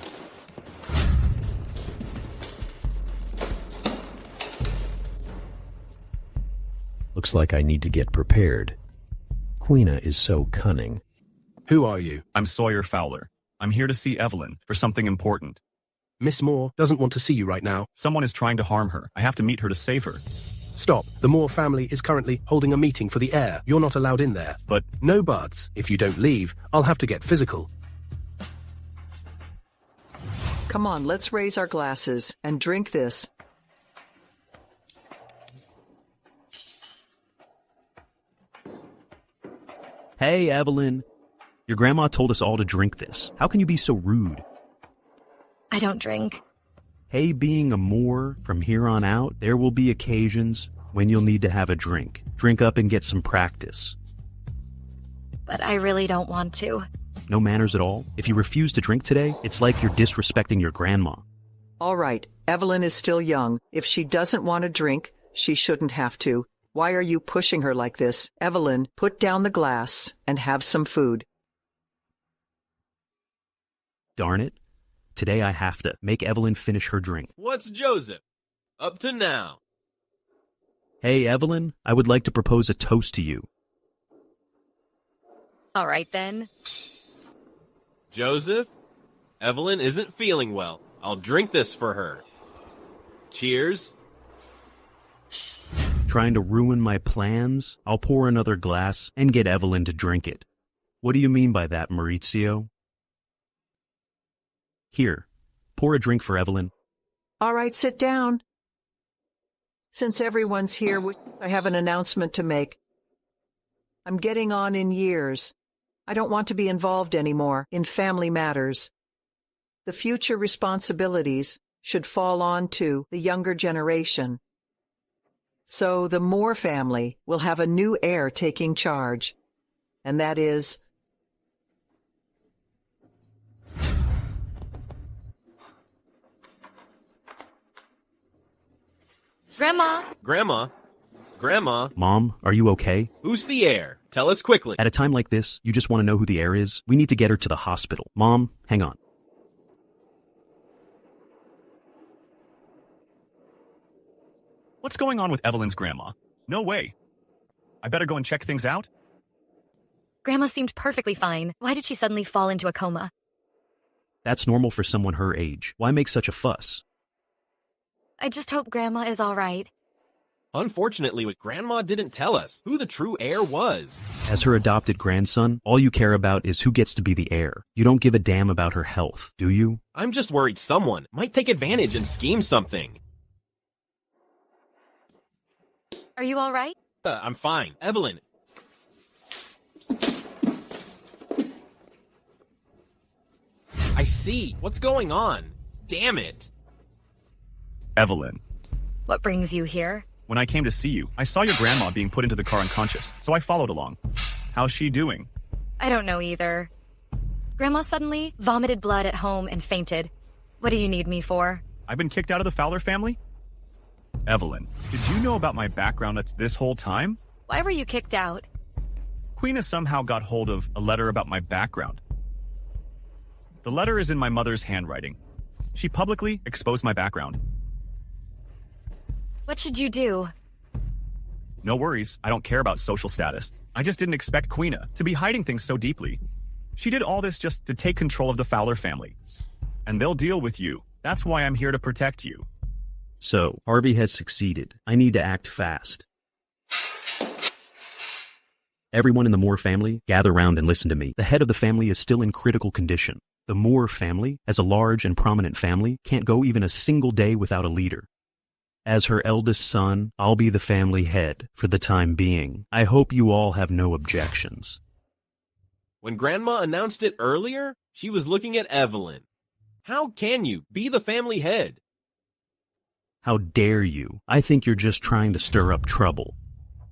R: Looks like I need to get prepared. Queena is so cunning.
S: Who are you?
E: I'm Sawyer Fowler. I'm here to see Evelyn for something important.
S: Miss Moore doesn't want to see you right now.
E: Someone is trying to harm her. I have to meet her to save her.
S: Stop. The Moore family is currently holding a meeting for the heir. You're not allowed in there.
E: But...
S: No buts. If you don't leave, I'll have to get physical.
H: Come on, let's raise our glasses and drink this.
I: Hey, Evelyn. Your grandma told us all to drink this. How can you be so rude?
D: I don't drink.
I: Hey, being a Moore, from here on out, there will be occasions when you'll need to have a drink. Drink up and get some practice.
D: But I really don't want to.
I: No manners at all? If you refuse to drink today, it's like you're disrespecting your grandma.
H: All right, Evelyn is still young. If she doesn't want to drink, she shouldn't have to. Why are you pushing her like this? Evelyn, put down the glass and have some food.
I: Darn it. Today I have to make Evelyn finish her drink.
G: What's Joseph up to now?
I: Hey, Evelyn, I would like to propose a toast to you.
D: All right, then.
G: Joseph, Evelyn isn't feeling well. I'll drink this for her. Cheers.
I: Trying to ruin my plans? I'll pour another glass and get Evelyn to drink it. What do you mean by that, Maurizio? Here, pour a drink for Evelyn.
H: All right, sit down. Since everyone's here, I have an announcement to make. I'm getting on in years. I don't want to be involved anymore in family matters. The future responsibilities should fall on to the younger generation. So the Moore family will have a new heir taking charge, and that is...
D: Grandma!
G: Grandma?
I: Mom, are you okay?
G: Who's the heir? Tell us quickly.
I: At a time like this, you just want to know who the heir is? We need to get her to the hospital. Mom, hang on.
E: What's going on with Evelyn's grandma? No way. I better go and check things out.
D: Grandma seemed perfectly fine. Why did she suddenly fall into a coma?
I: That's normal for someone her age. Why make such a fuss?
D: I just hope Grandma is all right.
G: Unfortunately, Grandma didn't tell us who the true heir was.
I: As her adopted grandson, all you care about is who gets to be the heir. You don't give a damn about her health, do you?
G: I'm just worried someone might take advantage and scheme something.
D: Are you all right?
G: I'm fine. Evelyn. I see. What's going on? Damn it.
E: Evelyn.
D: What brings you here?
E: When I came to see you, I saw your grandma being put into the car unconscious, so I followed along. How's she doing?
D: I don't know either. Grandma suddenly vomited blood at home and fainted. What do you need me for?
E: I've been kicked out of the Fowler family? Evelyn, did you know about my background this whole time?
D: Why were you kicked out?
E: Queena somehow got hold of a letter about my background. The letter is in my mother's handwriting. She publicly exposed my background.
D: What should you do?
E: No worries, I don't care about social status. I just didn't expect Queena to be hiding things so deeply. She did all this just to take control of the Fowler family. And they'll deal with you. That's why I'm here to protect you.
I: So, Harvey has succeeded. I need to act fast. Everyone in the Moore family, gather round and listen to me. The head of the family is still in critical condition. The Moore family, as a large and prominent family, can't go even a single day without a leader. As her eldest son, I'll be the family head for the time being. I hope you all have no objections.
G: When Grandma announced it earlier, she was looking at Evelyn. How can you be the family head?
I: How dare you? I think you're just trying to stir up trouble.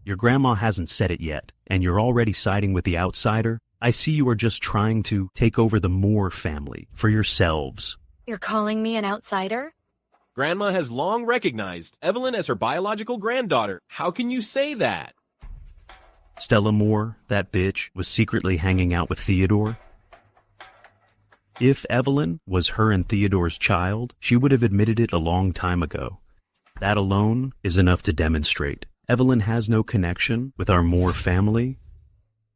I: Your grandma hasn't said it yet, and you're already siding with the outsider. I see you are just trying to take over the Moore family for yourselves.
D: You're calling me an outsider?
G: Grandma has long recognized Evelyn as her biological granddaughter. How can you say that?
I: Stella Moore, that bitch, was secretly hanging out with Theodore. If Evelyn was her and Theodore's child, she would have admitted it a long time ago. That alone is enough to demonstrate. Evelyn has no connection with our Moore family.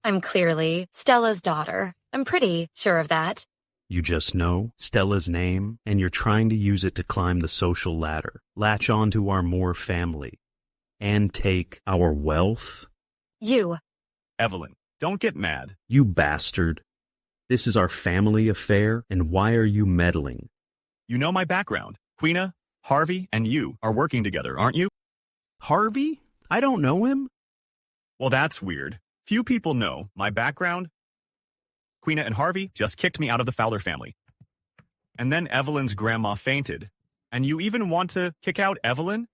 D: I'm clearly Stella's daughter. I'm pretty sure of that.
I: You just know Stella's name, and you're trying to use it to climb the social ladder, latch on to our Moore family, and take our wealth?
D: You.
E: Evelyn, don't get mad.
I: You bastard. This is our family affair, and why are you meddling?
E: You know my background. Queena, Harvey, and you are working together, aren't you?
I: Harvey? I don't know him.
E: Well, that's weird. Few people know my background. Queena and Harvey just kicked me out of the Fowler family. And then Evelyn's grandma fainted. And you even want to kick out Evelyn?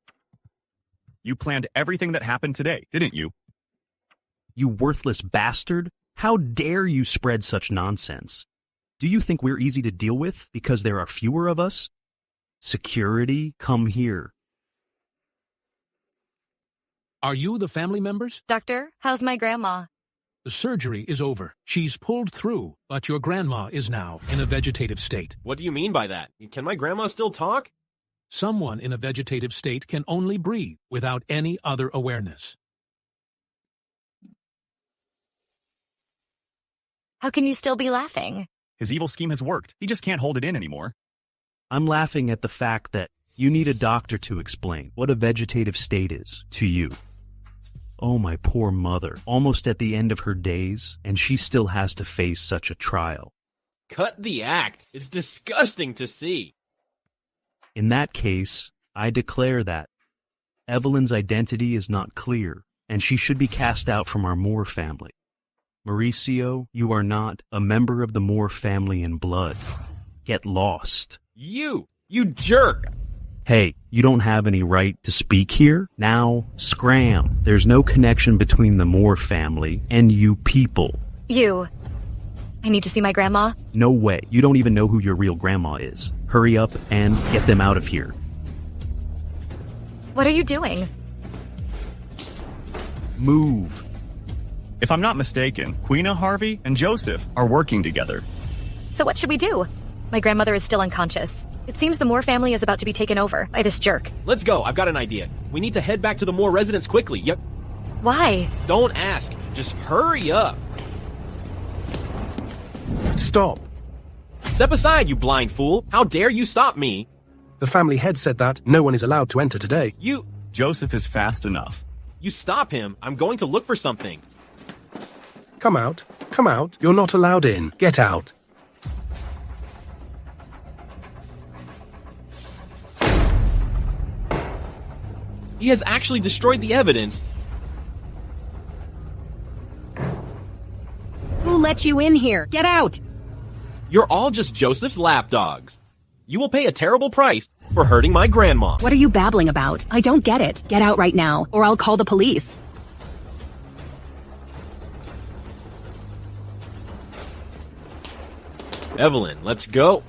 E: You planned everything that happened today, didn't you?
I: You worthless bastard. How dare you spread such nonsense? Do you think we're easy to deal with because there are fewer of us? Security, come here.
L: Are you the family members?
D: Doctor, how's my grandma?
L: The surgery is over. She's pulled through, but your grandma is now in a vegetative state.
G: What do you mean by that? Can my grandma still talk?
L: Someone in a vegetative state can only breathe without any other awareness.
D: How can you still be laughing?
E: His evil scheme has worked. He just can't hold it in anymore.
I: I'm laughing at the fact that you need a doctor to explain what a vegetative state is to you. Oh, my poor mother, almost at the end of her days, and she still has to face such a trial.
G: Cut the act. It's disgusting to see.
I: In that case, I declare that Evelyn's identity is not clear, and she should be cast out from our Moore family. Mauricio, you are not a member of the Moore family in blood. Get lost.
G: You jerk!
I: Hey, you don't have any right to speak here? Now, scram. There's no connection between the Moore family and you people.
D: I need to see my grandma.
I: No way. You don't even know who your real grandma is. Hurry up and get them out of here.
D: What are you doing?
I: Move.
E: If I'm not mistaken, Queena, Harvey, and Joseph are working together.
D: So what should we do? My grandmother is still unconscious. It seems the Moore family is about to be taken over by this jerk.
G: Let's go. I've got an idea. We need to head back to the Moore residence quickly. Yep.
D: Why?
G: Don't ask. Just hurry up.
S: Stop.
G: Step aside, you blind fool. How dare you stop me?
S: The family head said that no one is allowed to enter today.
E: Joseph is fast enough.
G: You stop him. I'm going to look for something.
S: Come out. Come out. You're not allowed in. Get out.
G: He has actually destroyed the evidence.
F: Who let you in here? Get out!
G: You're all just Joseph's lapdogs. You will pay a terrible price for hurting my grandma.
F: What are you babbling about? I don't get it. Get out right now, or I'll call the police.
G: Evelyn, let's go.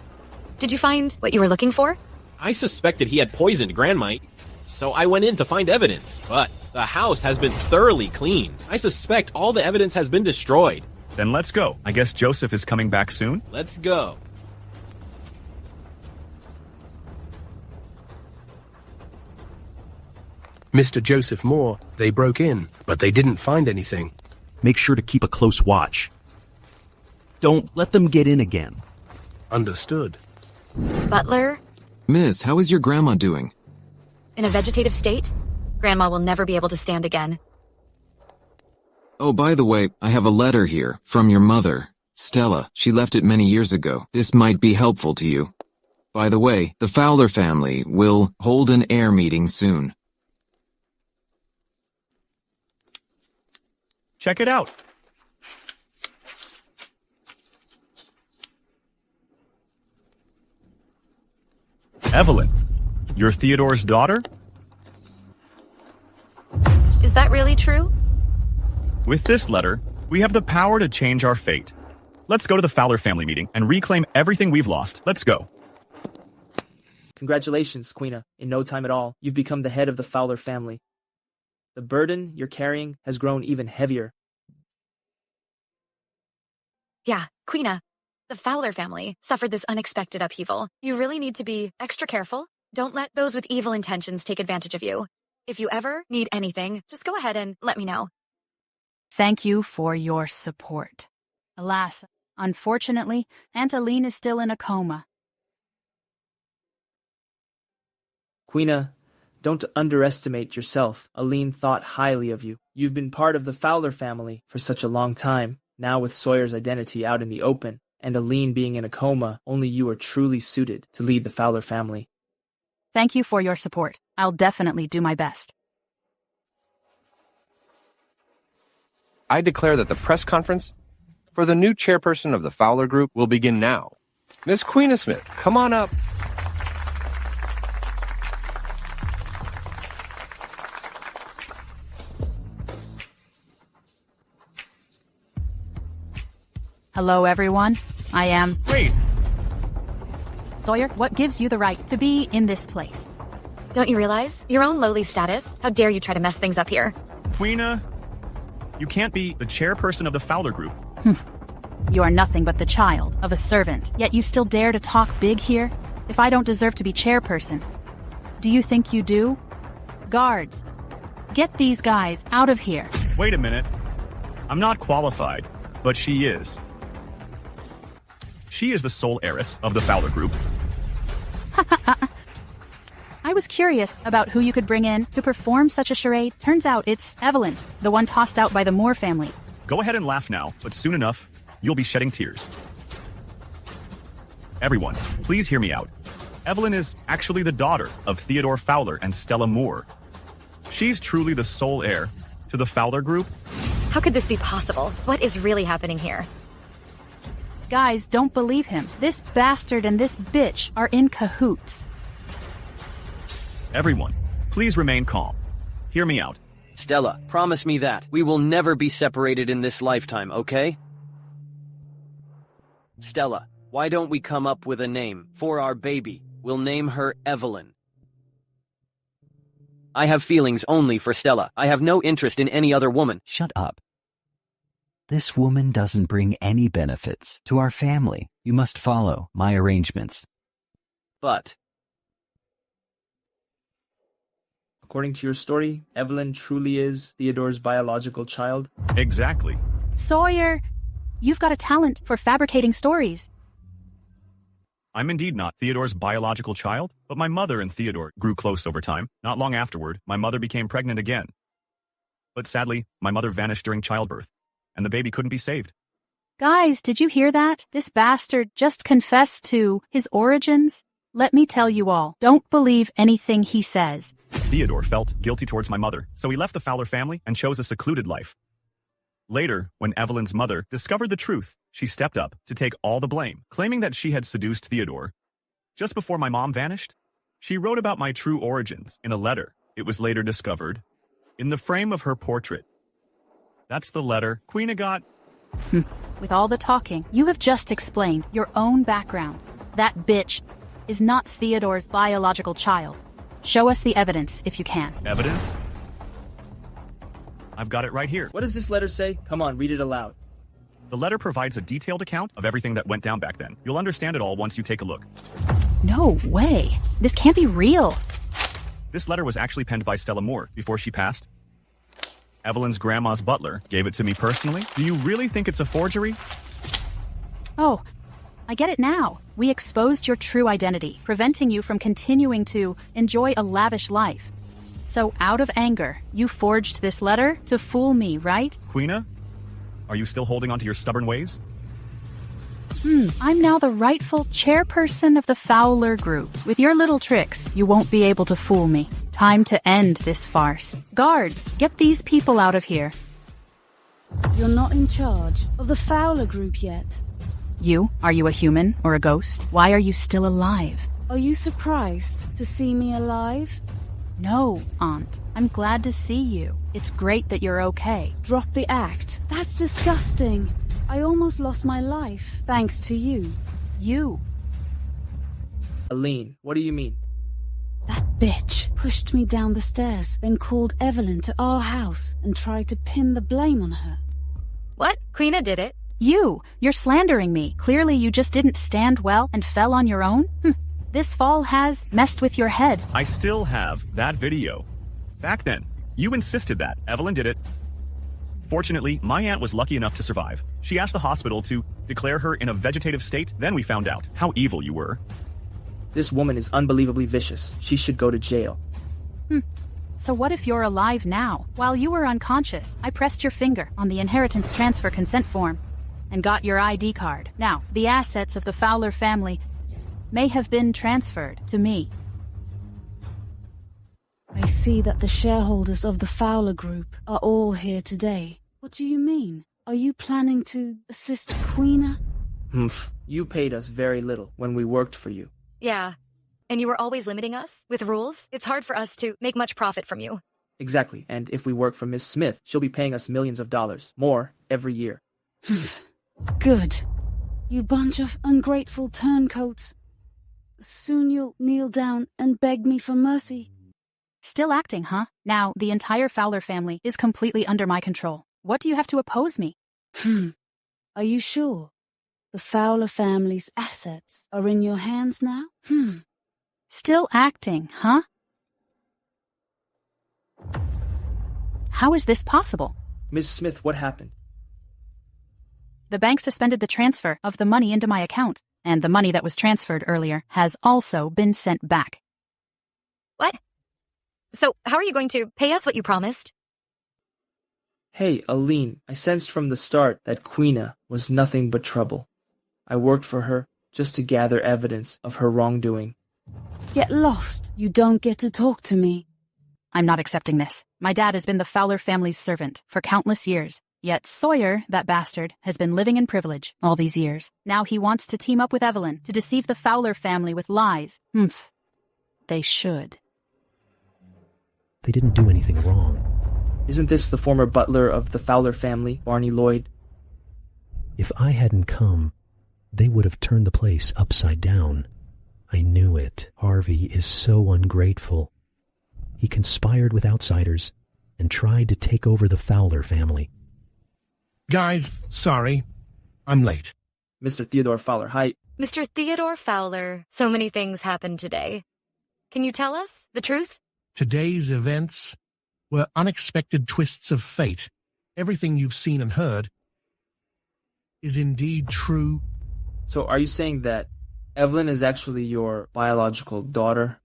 D: Did you find what you were looking for?
G: I suspected he had poisoned Grandmite, so I went in to find evidence. But the house has been thoroughly cleaned. I suspect all the evidence has been destroyed.
E: Then let's go. I guess Joseph is coming back soon.
G: Let's go.
S: Mr. Joseph Moore, they broke in, but they didn't find anything.
I: Make sure to keep a close watch. Don't let them get in again.
S: Understood.
D: Butler?
B: Miss, how is your grandma doing?
D: In a vegetative state? Grandma will never be able to stand again.
B: Oh, by the way, I have a letter here from your mother, Stella. She left it many years ago. This might be helpful to you. By the way, the Fowler family will hold an heir meeting soon.
E: Check it out. Evelyn, you're Theodore's daughter?
D: Is that really true?
E: With this letter, we have the power to change our fate. Let's go to the Fowler family meeting and reclaim everything we've lost. Let's go.
C: Congratulations, Queena. In no time at all, you've become the head of the Fowler family. The burden you're carrying has grown even heavier.
D: Yeah, Queena. The Fowler family suffered this unexpected upheaval. You really need to be extra careful. Don't let those with evil intentions take advantage of you. If you ever need anything, just go ahead and let me know.
J: Thank you for your support. Alas, unfortunately, Aunt Aline is still in a coma.
C: Queena, don't underestimate yourself. Aline thought highly of you. You've been part of the Fowler family for such a long time. Now with Sawyer's identity out in the open, and Aline being in a coma, only you are truly suited to lead the Fowler family.
J: Thank you for your support. I'll definitely do my best.
Q: I declare that the press conference for the new chairperson of the Fowler Group will begin now. Miss Queena Smith, come on up.
J: Hello, everyone. I am...
E: Wait!
J: Sawyer, what gives you the right to be in this place?
D: Don't you realize? Your own lowly status? How dare you try to mess things up here?
E: Queena, you can't be the chairperson of the Fowler Group.
J: You are nothing but the child of a servant, yet you still dare to talk big here? If I don't deserve to be chairperson, do you think you do? Guards, get these guys out of here.
E: Wait a minute. I'm not qualified, but she is. She is the sole heiress of the Fowler Group.
J: I was curious about who you could bring in to perform such a charade. Turns out it's Evelyn, the one tossed out by the Moore family.
E: Go ahead and laugh now, but soon enough, you'll be shedding tears. Everyone, please hear me out. Evelyn is actually the daughter of Theodore Fowler and Stella Moore. She's truly the sole heir to the Fowler Group.
D: How could this be possible? What is really happening here?
J: Guys, don't believe him. This bastard and this bitch are in cahoots.
E: Everyone, please remain calm. Hear me out.
T: Stella, promise me that. We will never be separated in this lifetime, okay? Stella, why don't we come up with a name for our baby? We'll name her Evelyn. I have feelings only for Stella. I have no interest in any other woman.
U: Shut up. This woman doesn't bring any benefits to our family. You must follow my arrangements.
T: But
C: according to your story, Evelyn truly is Theodore's biological child?
E: Exactly.
J: Sawyer, you've got a talent for fabricating stories.
E: I'm indeed not Theodore's biological child, but my mother and Theodore grew close over time. Not long afterward, my mother became pregnant again. But sadly, my mother vanished during childbirth, and the baby couldn't be saved.
J: Guys, did you hear that? This bastard just confessed to his origins. Let me tell you all, don't believe anything he says.
E: Theodore felt guilty towards my mother, so he left the Fowler family and chose a secluded life. Later, when Evelyn's mother discovered the truth, she stepped up to take all the blame, claiming that she had seduced Theodore. Just before my mom vanished, she wrote about my true origins in a letter. It was later discovered in the frame of her portrait. That's the letter Queena got.
J: With all the talking, you have just explained your own background. That bitch is not Theodore's biological child. Show us the evidence if you can.
E: Evidence? I've got it right here.
C: What does this letter say? Come on, read it aloud.
E: The letter provides a detailed account of everything that went down back then. You'll understand it all once you take a look.
J: No way. This can't be real.
E: This letter was actually penned by Stella Moore before she passed. Evelyn's grandma's butler gave it to me personally. Do you really think it's a forgery?
J: Oh, I get it now. We exposed your true identity, preventing you from continuing to enjoy a lavish life. So out of anger, you forged this letter to fool me, right?
E: Queena, are you still holding on to your stubborn ways?
J: I'm now the rightful chairperson of the Fowler Group. With your little tricks, you won't be able to fool me. Time to end this farce. Guards, get these people out of here.
N: You're not in charge of the Fowler Group yet.
J: Are you a human or a ghost? Why are you still alive?
N: Are you surprised to see me alive?
J: No, Aunt. I'm glad to see you. It's great that you're okay.
N: Drop the act. That's disgusting. I almost lost my life, thanks to you.
J: You?
C: Aline, what do you mean?
N: That bitch pushed me down the stairs, then called Evelyn to our house and tried to pin the blame on her.
D: What? Queena did it?
J: You're slandering me. Clearly you just didn't stand well and fell on your own. This fall has messed with your head.
E: I still have that video. Back then, you insisted that Evelyn did it. Fortunately, my aunt was lucky enough to survive. She asked the hospital to declare her in a vegetative state. Then we found out how evil you were.
C: This woman is unbelievably vicious. She should go to jail.
J: So what if you're alive now? While you were unconscious, I pressed your finger on the inheritance transfer consent form and got your ID card. Now, the assets of the Fowler family may have been transferred to me.
N: I see that the shareholders of the Fowler Group are all here today. What do you mean? Are you planning to assist Queena?
C: You paid us very little when we worked for you.
D: Yeah. And you were always limiting us with rules. It's hard for us to make much profit from you.
C: Exactly. And if we work for Miss Smith, she'll be paying us millions of dollars, more every year.
N: Good. You bunch of ungrateful turncoats. Soon you'll kneel down and beg me for mercy.
J: Still acting, huh? Now, the entire Fowler family is completely under my control. What do you have to oppose me?
N: Are you sure? The Fowler family's assets are in your hands now?
J: Still acting, huh? How is this possible?
C: Miss Smith, what happened?
J: The bank suspended the transfer of the money into my account, and the money that was transferred earlier has also been sent back.
D: What? So, how are you going to pay us what you promised?
C: Hey, Aline, I sensed from the start that Queena was nothing but trouble. I worked for her just to gather evidence of her wrongdoing.
N: Get lost. You don't get to talk to me.
J: I'm not accepting this. My dad has been the Fowler family's servant for countless years. Yet Sawyer, that bastard, has been living in privilege all these years. Now he wants to team up with Evelyn to deceive the Fowler family with lies. Humph. They should.
R: They didn't do anything wrong.
C: Isn't this the former butler of the Fowler family, Barney Lloyd?
R: If I hadn't come, they would have turned the place upside down. I knew it. Harvey is so ungrateful. He conspired with outsiders and tried to take over the Fowler family.
S: Guys, sorry. I'm late.
C: Mr. Theodore Fowler, hi.
D: Mr. Theodore Fowler, so many things happened today. Can you tell us the truth?
S: Today's events were unexpected twists of fate. Everything you've seen and heard is indeed true.
C: So are you saying that Evelyn is actually your biological daughter?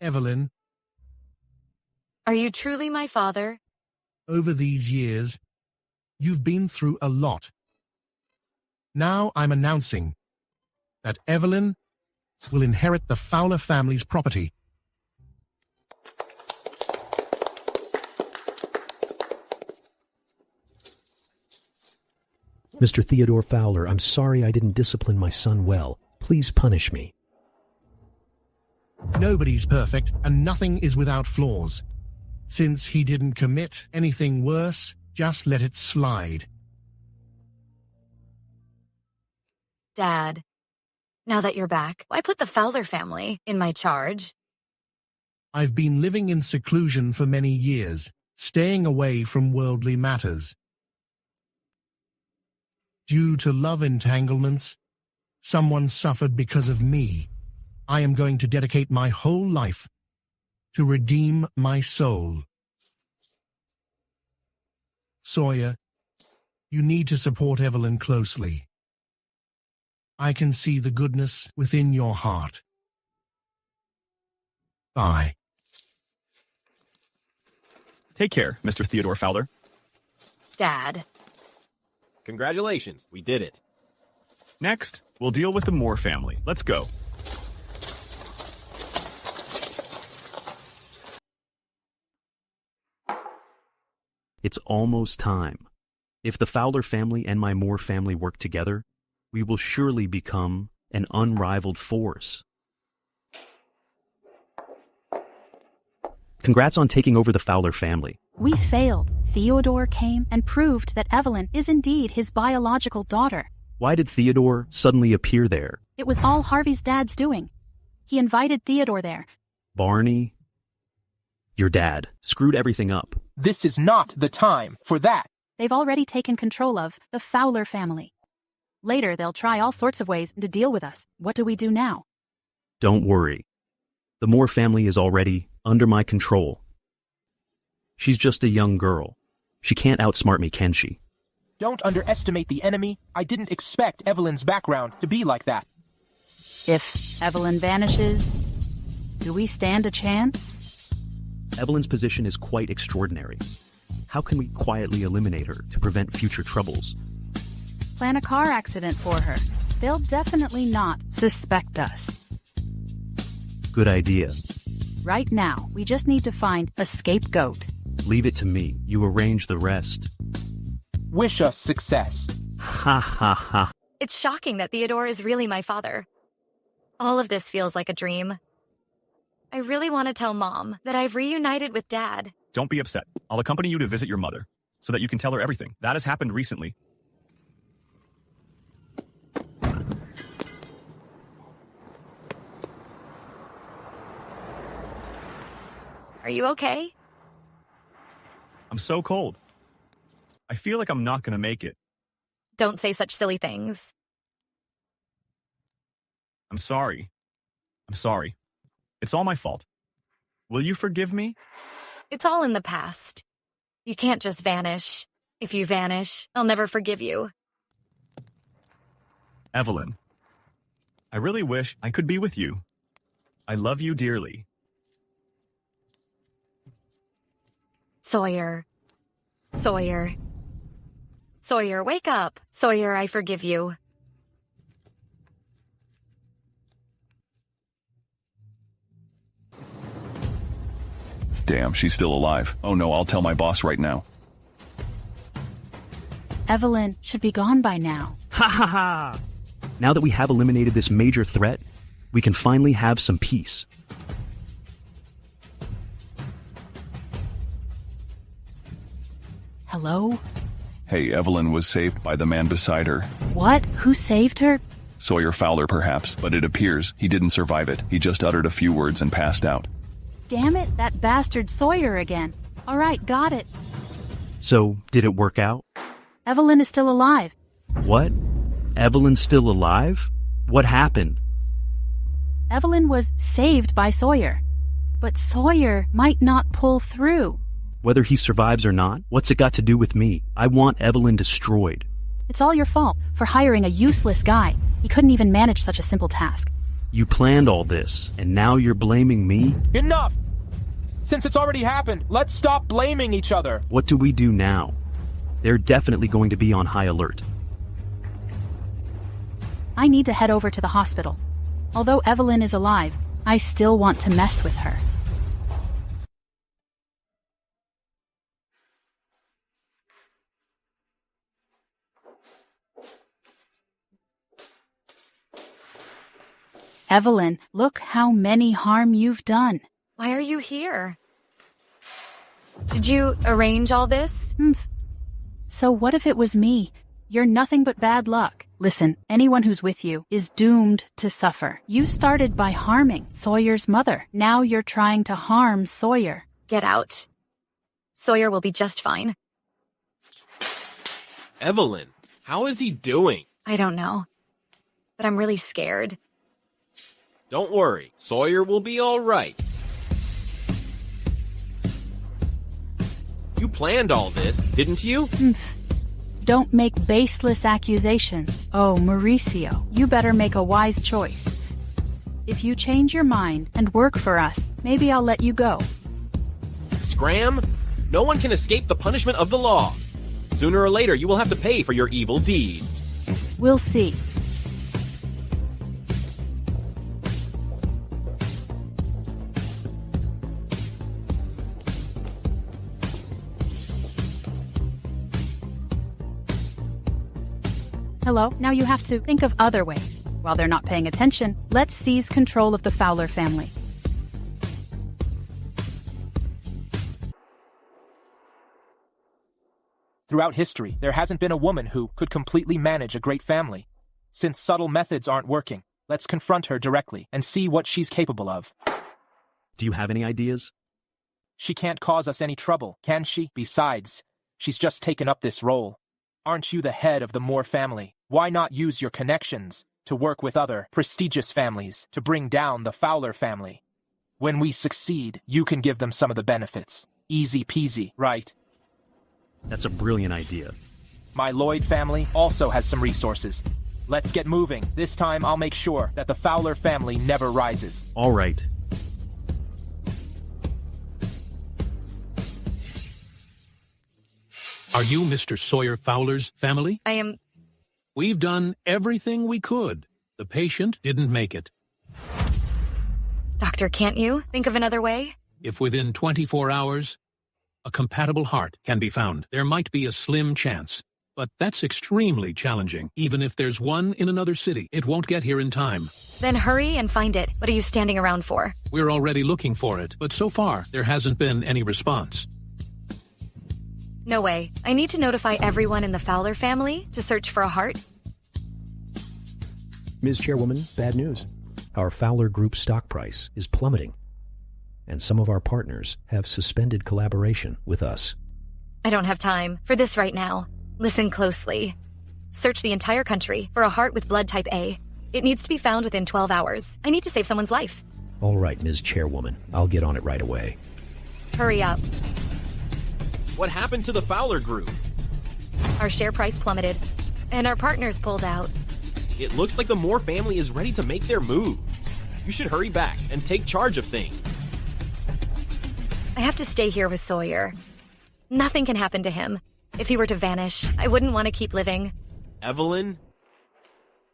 S: Evelyn.
D: Are you truly my father?
S: Over these years, you've been through a lot. Now I'm announcing that Evelyn will inherit the Fowler family's property.
R: Mr. Theodore Fowler, I'm sorry I didn't discipline my son well. Please punish me.
S: Nobody's perfect, and nothing is without flaws. Since he didn't commit anything worse, just let it slide.
D: Dad, now that you're back, why put the Fowler family in my charge?
S: I've been living in seclusion for many years, staying away from worldly matters. Due to love entanglements, someone suffered because of me. I am going to dedicate my whole life to redeem my soul. Sawyer, you need to support Evelyn closely. I can see the goodness within your heart. Bye.
E: Take care, Mr. Theodore Fowler.
D: Dad.
G: Congratulations, we did it.
E: Next, we'll deal with the Moore family. Let's go.
I: It's almost time. If the Fowler family and my Moore family work together, we will surely become an unrivaled force. Congrats on taking over the Fowler family.
J: We failed. Theodore came and proved that Evelyn is indeed his biological daughter.
I: Why did Theodore suddenly appear there?
J: It was all Harvey's dad's doing. He invited Theodore there.
I: Barney, your dad, screwed everything up.
V: This is not the time for that.
J: They've already taken control of the Fowler family. Later, they'll try all sorts of ways to deal with us. What do we do now?
I: Don't worry. The Moore family is already under my control. She's just a young girl. She can't outsmart me, can she?
V: Don't underestimate the enemy. I didn't expect Evelyn's background to be like that.
J: If Evelyn vanishes, do we stand a chance?
I: Evelyn's position is quite extraordinary. How can we quietly eliminate her to prevent future troubles?
J: Plan a car accident for her. They'll definitely not suspect us.
I: Good idea.
J: Right now, we just need to find a scapegoat.
I: Leave it to me. You arrange the rest.
V: Wish us success.
I: Ha ha ha.
D: It's shocking that Theodore is really my father. All of this feels like a dream. I really want to tell Mom that I've reunited with Dad.
E: Don't be upset. I'll accompany you to visit your mother, so that you can tell her everything. That has happened recently.
D: Are you okay?
E: I'm so cold. I feel like I'm not going to make it.
D: Don't say such silly things.
E: I'm sorry. I'm sorry. It's all my fault. Will you forgive me?
D: It's all in the past. You can't just vanish. If you vanish, I'll never forgive you.
E: Evelyn, I really wish I could be with you. I love you dearly.
D: Sawyer. Sawyer, wake up. Sawyer, I forgive you.
P: Damn, she's still alive. Oh no, I'll tell my boss right now.
J: Evelyn should be gone by now.
I: Ha ha ha! Now that we have eliminated this major threat, we can finally have some peace.
J: Hello?
P: Hey, Evelyn was saved by the man beside her.
J: What? Who saved her?
P: Sawyer Fowler, perhaps, but it appears he didn't survive it. He just uttered a few words and passed out.
J: Damn it, that bastard Sawyer again. All right, got it.
I: So, did it work out?
J: Evelyn is still alive.
I: What? Evelyn's still alive? What happened?
J: Evelyn was saved by Sawyer. But Sawyer might not pull through.
I: Whether he survives or not, what's it got to do with me? I want Evelyn destroyed.
J: It's all your fault for hiring a useless guy. He couldn't even manage such a simple task.
I: You planned all this, and now you're blaming me?
V: Enough! Since it's already happened, let's stop blaming each other.
I: What do we do now? They're definitely going to be on high alert.
J: I need to head over to the hospital. Although Evelyn is alive, I still want to mess with her. Evelyn, look how many harm you've done.
D: Why are you here? Did you arrange all this?
J: So what if it was me? You're nothing but bad luck. Listen, anyone who's with you is doomed to suffer. You started by harming Sawyer's mother. Now you're trying to harm Sawyer.
D: Get out. Sawyer will be just fine.
G: Evelyn, how is he doing?
D: I don't know. But I'm really scared.
G: Don't worry, Sawyer will be all right. You planned all this, didn't you?
J: Don't make baseless accusations. Oh, Mauricio, you better make a wise choice. If you change your mind and work for us, maybe I'll let you go.
G: Scram? No one can escape the punishment of the law. Sooner or later, you will have to pay for your evil deeds.
J: We'll see. Hello, now you have to think of other ways. While they're not paying attention, let's seize control of the Fowler family.
V: Throughout history, there hasn't been a woman who could completely manage a great family. Since subtle methods aren't working, let's confront her directly and see what she's capable of.
I: Do you have any ideas?
V: She can't cause us any trouble, can she? Besides, she's just taken up this role. Aren't you the head of the Moore family? Why not use your connections to work with other prestigious families to bring down the Fowler family? When we succeed, you can give them some of the benefits. Easy peasy, right?
I: That's a brilliant idea.
V: My Lloyd family also has some resources. Let's get moving. This time I'll make sure that the Fowler family never rises.
I: All right.
L: Are you Mr. Sawyer Fowler's family?
D: I am.
L: We've done everything we could. The patient didn't make it.
D: Doctor, can't you think of another way?
L: If within 24 hours, a compatible heart can be found, there might be a slim chance. But that's extremely challenging. Even if there's one in another city, it won't get here in time.
D: Then hurry and find it. What are you standing around for?
L: We're already looking for it, but so far, there hasn't been any response.
D: No way. I need to notify everyone in the Fowler family to search for a heart.
R: Ms. Chairwoman, bad news. Our Fowler Group stock price is plummeting, and some of our partners have suspended collaboration with us.
D: I don't have time for this right now. Listen closely. Search the entire country for a heart with blood type A. It needs to be found within 12 hours. I need to save someone's life.
R: All right, Ms. Chairwoman. I'll get on it right away.
D: Hurry up.
G: What happened to the Fowler Group?
D: Our share price plummeted, and our partners pulled out.
G: It looks like the Moore family is ready to make their move. You should hurry back and take charge of things.
D: I have to stay here with Sawyer. Nothing can happen to him. If he were to vanish, I wouldn't want to keep living.
G: Evelyn?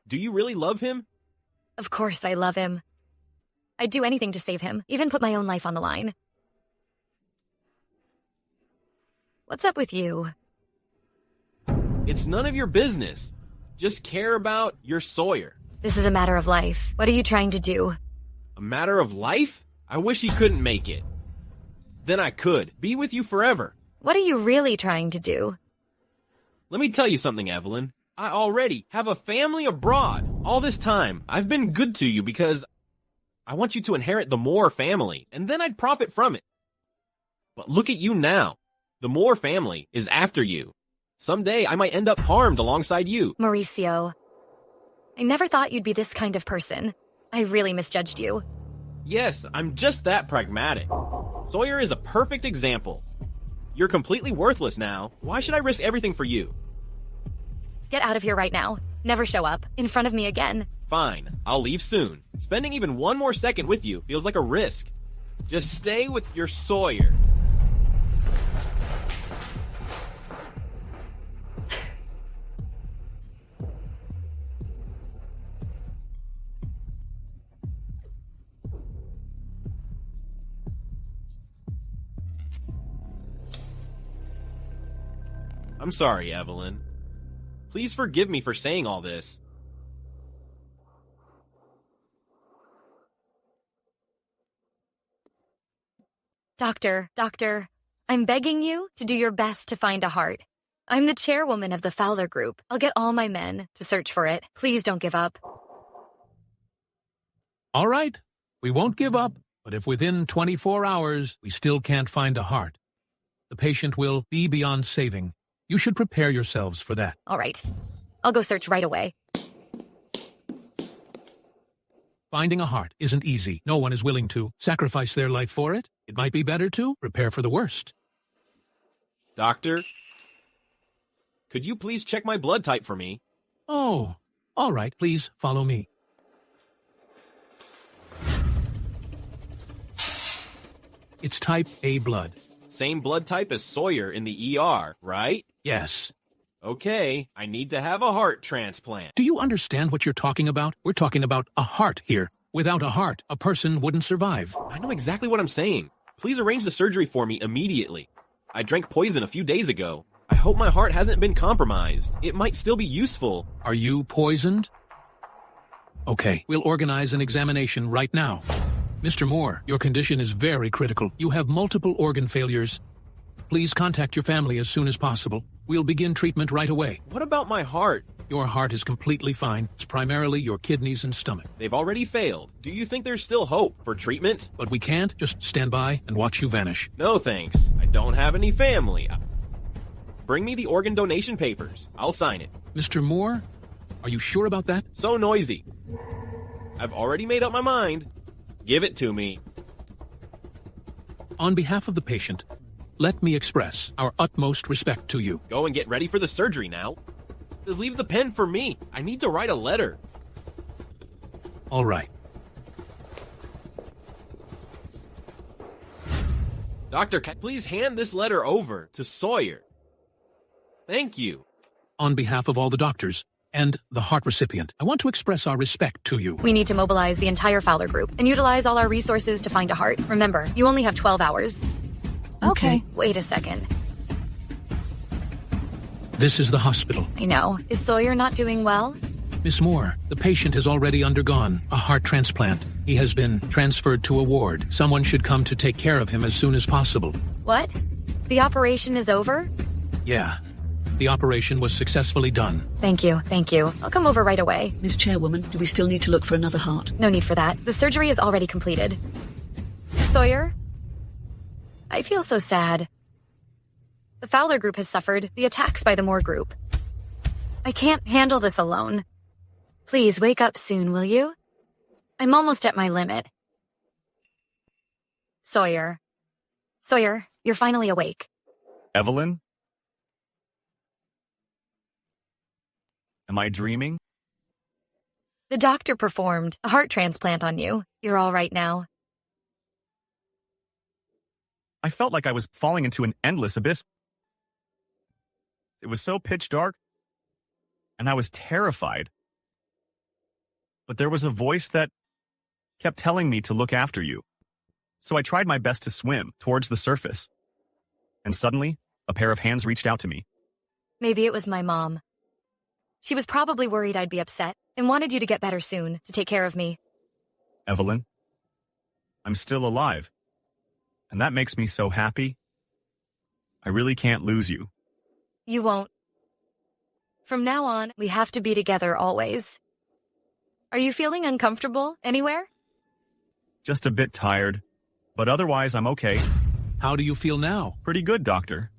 G: Do you really love him?
D: Of course I love him. I'd do anything to save him, even put my own life on the line. What's up with you?
G: It's none of your business. Just care about your Sawyer.
D: This is a matter of life. What are you trying to do?
G: A matter of life? I wish he couldn't make it. Then I could be with you forever.
D: What are you really trying to do?
G: Let me tell you something, Evelyn. I already have a family abroad. All this time, I've been good to you because I want you to inherit the Moore family, and then I'd profit from it. But look at you now. The Moore family is after you. Someday I might end up harmed alongside you.
D: Mauricio, I never thought you'd be this kind of person. I really misjudged you.
G: Yes, I'm just that pragmatic. Sawyer is a perfect example. You're completely worthless now. Why should I risk everything for you?
D: Get out of here right now. Never show up in front of me again.
G: Fine, I'll leave soon. Spending even one more second with you feels like a risk. Just stay with your Sawyer. I'm sorry, Evelyn. Please forgive me for saying all this.
D: Doctor, I'm begging you to do your best to find a heart. I'm the chairwoman of the Fowler group. I'll get all my men to search for it. Please don't give up.
L: All right, we won't give up, but if within 24 hours we still can't find a heart, the patient will be beyond saving. You should prepare yourselves for that.
D: All right. I'll go search right away.
L: Finding a heart isn't easy. No one is willing to sacrifice their life for it. It might be better to prepare for the worst.
G: Doctor, could you please check my blood type for me?
L: Oh, all right. Please follow me. It's type A blood.
G: Same blood type as Sawyer in the ER, right?
L: Yes.
G: Okay, I need to have a heart transplant.
L: Do you understand what you're talking about? We're talking about a heart here. Without a heart, a person wouldn't survive.
G: I know exactly what I'm saying. Please arrange the surgery for me immediately. I drank poison a few days ago. I hope my heart hasn't been compromised. It might still be useful.
L: Are you poisoned? Okay, we'll organize an examination right now. Mr. Moore, your condition is very critical. You have multiple organ failures. Please contact your family as soon as possible. We'll begin treatment right away.
G: What about my heart?
L: Your heart is completely fine. It's primarily your kidneys and stomach.
G: They've already failed. Do you think there's still hope for treatment?
L: But we can't just stand by and watch you vanish.
G: No thanks. I don't have any family. Bring me the organ donation papers. I'll sign it.
L: Mr. Moore, are you sure about that?
G: So noisy. I've already made up my mind. Give it to me.
L: On behalf of the patient, let me express our utmost respect to you.
G: Go and get ready for the surgery now. Just leave the pen for me. I need to write a letter.
L: All right.
G: Doctor, please hand this letter over to Sawyer. Thank you.
L: On behalf of all the doctors and the heart recipient, I want to express our respect to you.
D: We need to mobilize the entire Fowler group and utilize all our resources to find a heart. Remember, you only have 12 hours.
A: Okay.
D: Wait a second.
L: This is the hospital.
D: I know. Is Sawyer not doing well?
L: Miss Moore, the patient has already undergone a heart transplant. He has been transferred to a ward. Someone should come to take care of him as soon as possible.
D: What? The operation is over?
L: Yeah. The operation was successfully done.
D: Thank you. I'll come over right away.
K: Miss Chairwoman, do we still need to look for another heart?
D: No need for that. The surgery is already completed. Sawyer? I feel so sad. The Fowler group has suffered the attacks by the Moore group. I can't handle this alone. Please wake up soon, will you? I'm almost at my limit. Sawyer, you're finally awake.
E: Evelyn? Am I dreaming?
D: The doctor performed a heart transplant on you. You're all right now.
E: I felt like I was falling into an endless abyss. It was so pitch dark, and I was terrified. But there was a voice that kept telling me to look after you. So I tried my best to swim towards the surface. And suddenly, a pair of hands reached out to me.
D: Maybe it was my mom. She was probably worried I'd be upset and wanted you to get better soon, to take care of me.
E: Evelyn, I'm still alive. And that makes me so happy. I really can't lose you.
D: You won't. From now on, we have to be together always. Are you feeling uncomfortable anywhere?
E: Just a bit tired, but otherwise I'm okay.
L: How do you feel now?
E: Pretty good, Doctor.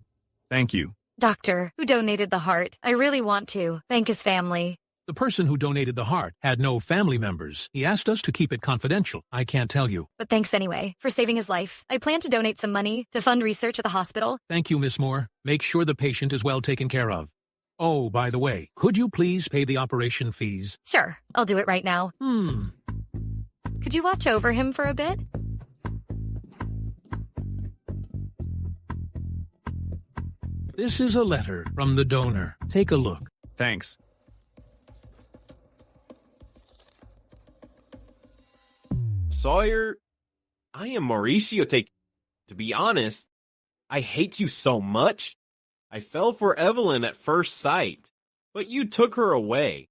E: Thank you.
D: Doctor, who donated the heart, I really want to thank his family.
L: The person who donated the heart had no family members. He asked us to keep it confidential. I can't tell you.
D: But thanks anyway, for saving his life. I plan to donate some money to fund research at the hospital.
L: Thank you, Miss Moore. Make sure the patient is well taken care of. Oh, by the way, could you please pay the operation fees?
D: Sure, I'll do it right now. Could you watch over him for a bit?
L: This is a letter from the donor. Take a look.
E: Thanks.
G: Sawyer, I am Mauricio. To be honest, I hate you so much. I fell for Evelyn at first sight, but you took her away.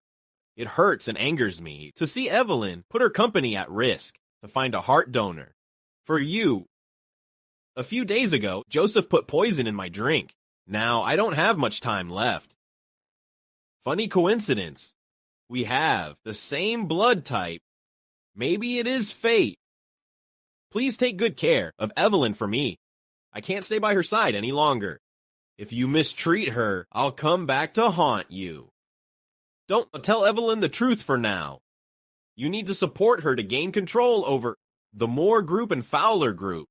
G: It hurts and angers me to see Evelyn put her company at risk to find a heart donor. For you, a few days ago, Joseph put poison in my drink. Now I don't have much time left. Funny coincidence. We have the same blood type. Maybe it is fate. Please take good care of Evelyn for me. I can't stay by her side any longer. If you mistreat her, I'll come back to haunt you. Don't tell Evelyn the truth for now. You need to support her to gain control over the Moore group and Fowler group.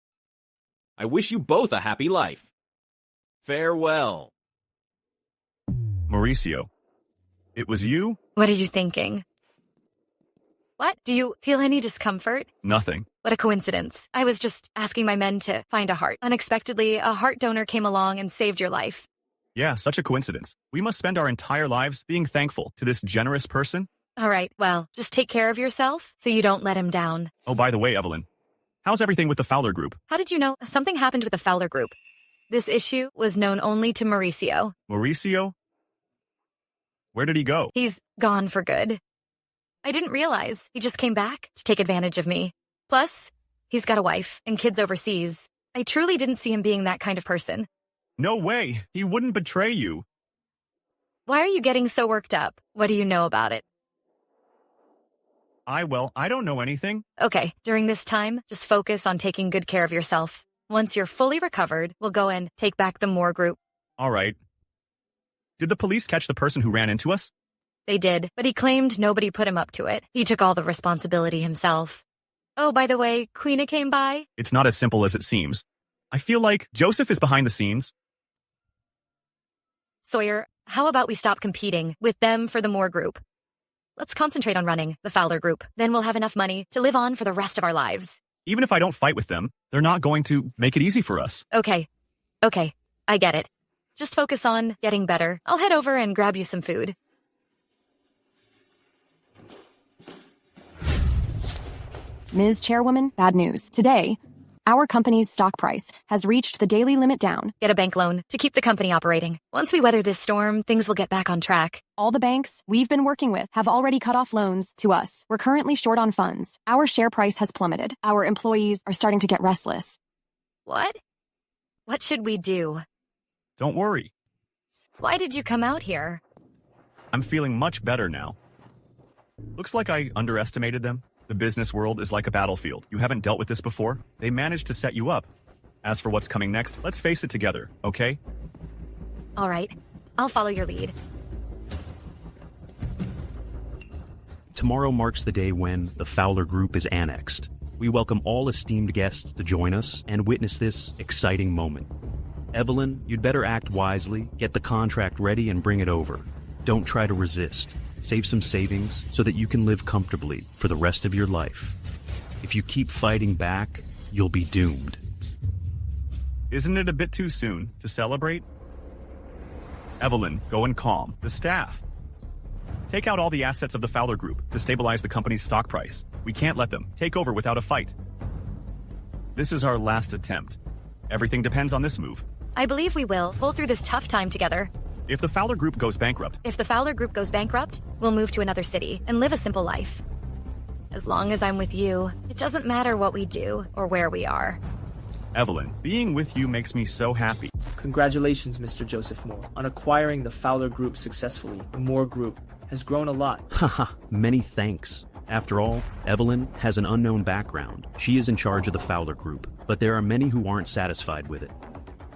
G: I wish you both a happy life. Farewell.
E: Mauricio, it was you?
D: What are you thinking? What? Do you feel any discomfort?
E: Nothing.
D: What a coincidence. I was just asking my men to find a heart. Unexpectedly, a heart donor came along and saved your life.
E: Yeah, such a coincidence. We must spend our entire lives being thankful to this generous person.
D: All right, well, just take care of yourself so you don't let him down.
E: Oh, by the way, Evelyn, how's everything with the Fowler group?
D: How did you know? Something happened with the Fowler group. This issue was known only to Mauricio.
E: Mauricio? Where did he go?
D: He's gone for good. I didn't realize. He just came back to take advantage of me. Plus, he's got a wife and kids overseas. I truly didn't see him being that kind of person.
E: No way. He wouldn't betray you.
D: Why are you getting so worked up? What do you know about it?
E: I don't know anything.
D: Okay, during this time, just focus on taking good care of yourself. Once you're fully recovered, we'll go and take back the Moore group.
E: All right. Did the police catch the person who ran into us?
D: They did, but he claimed nobody put him up to it. He took all the responsibility himself. Oh, by the way, Queena came by?
E: It's not as simple as it seems. I feel like Joseph is behind the scenes.
D: Sawyer, how about we stop competing with them for the Moore group? Let's concentrate on running the Fowler group. Then we'll have enough money to live on for the rest of our lives.
E: Even if I don't fight with them, they're not going to make it easy for us.
D: Okay, I get it. Just focus on getting better. I'll head over and grab you some food.
A: Ms. Chairwoman, bad news. Today, our company's stock price has reached the daily limit down.
D: Get a bank loan to keep the company operating. Once we weather this storm, things will get back on track.
A: All the banks we've been working with have already cut off loans to us. We're currently short on funds. Our share price has plummeted. Our employees are starting to get restless.
D: What? What should we do?
E: Don't worry.
D: Why did you come out here?
E: I'm feeling much better now. Looks like I underestimated them. The business world is like a battlefield. You haven't dealt with this before. They managed to set you up. As for what's coming next, let's face it together, okay?
D: All right. I'll follow your lead.
I: Tomorrow marks the day when the Fowler Group is annexed. We welcome all esteemed guests to join us and witness this exciting moment. Evelyn, you'd better act wisely, get the contract ready and bring it over. Don't try to resist. Save some savings so that you can live comfortably for the rest of your life. If you keep fighting back, you'll be doomed.
E: Isn't it a bit too soon to celebrate? Evelyn, go and calm the staff. Take out all the assets of the Fowler Group to stabilize the company's stock price. We can't let them take over without a fight. This is our last attempt. Everything depends on this move.
D: I believe we will pull through this tough time together.
E: If the Fowler Group goes bankrupt,
D: We'll move to another city and live a simple life. As long as I'm with you, it doesn't matter what we do or where we are.
E: Evelyn, being with you makes me so happy.
C: Congratulations, Mr. Joseph Moore, on acquiring the Fowler Group successfully. The Moore Group has grown a lot.
I: Haha, many thanks. After all, Evelyn has an unknown background. She is in charge of the Fowler Group, but there are many who aren't satisfied with it.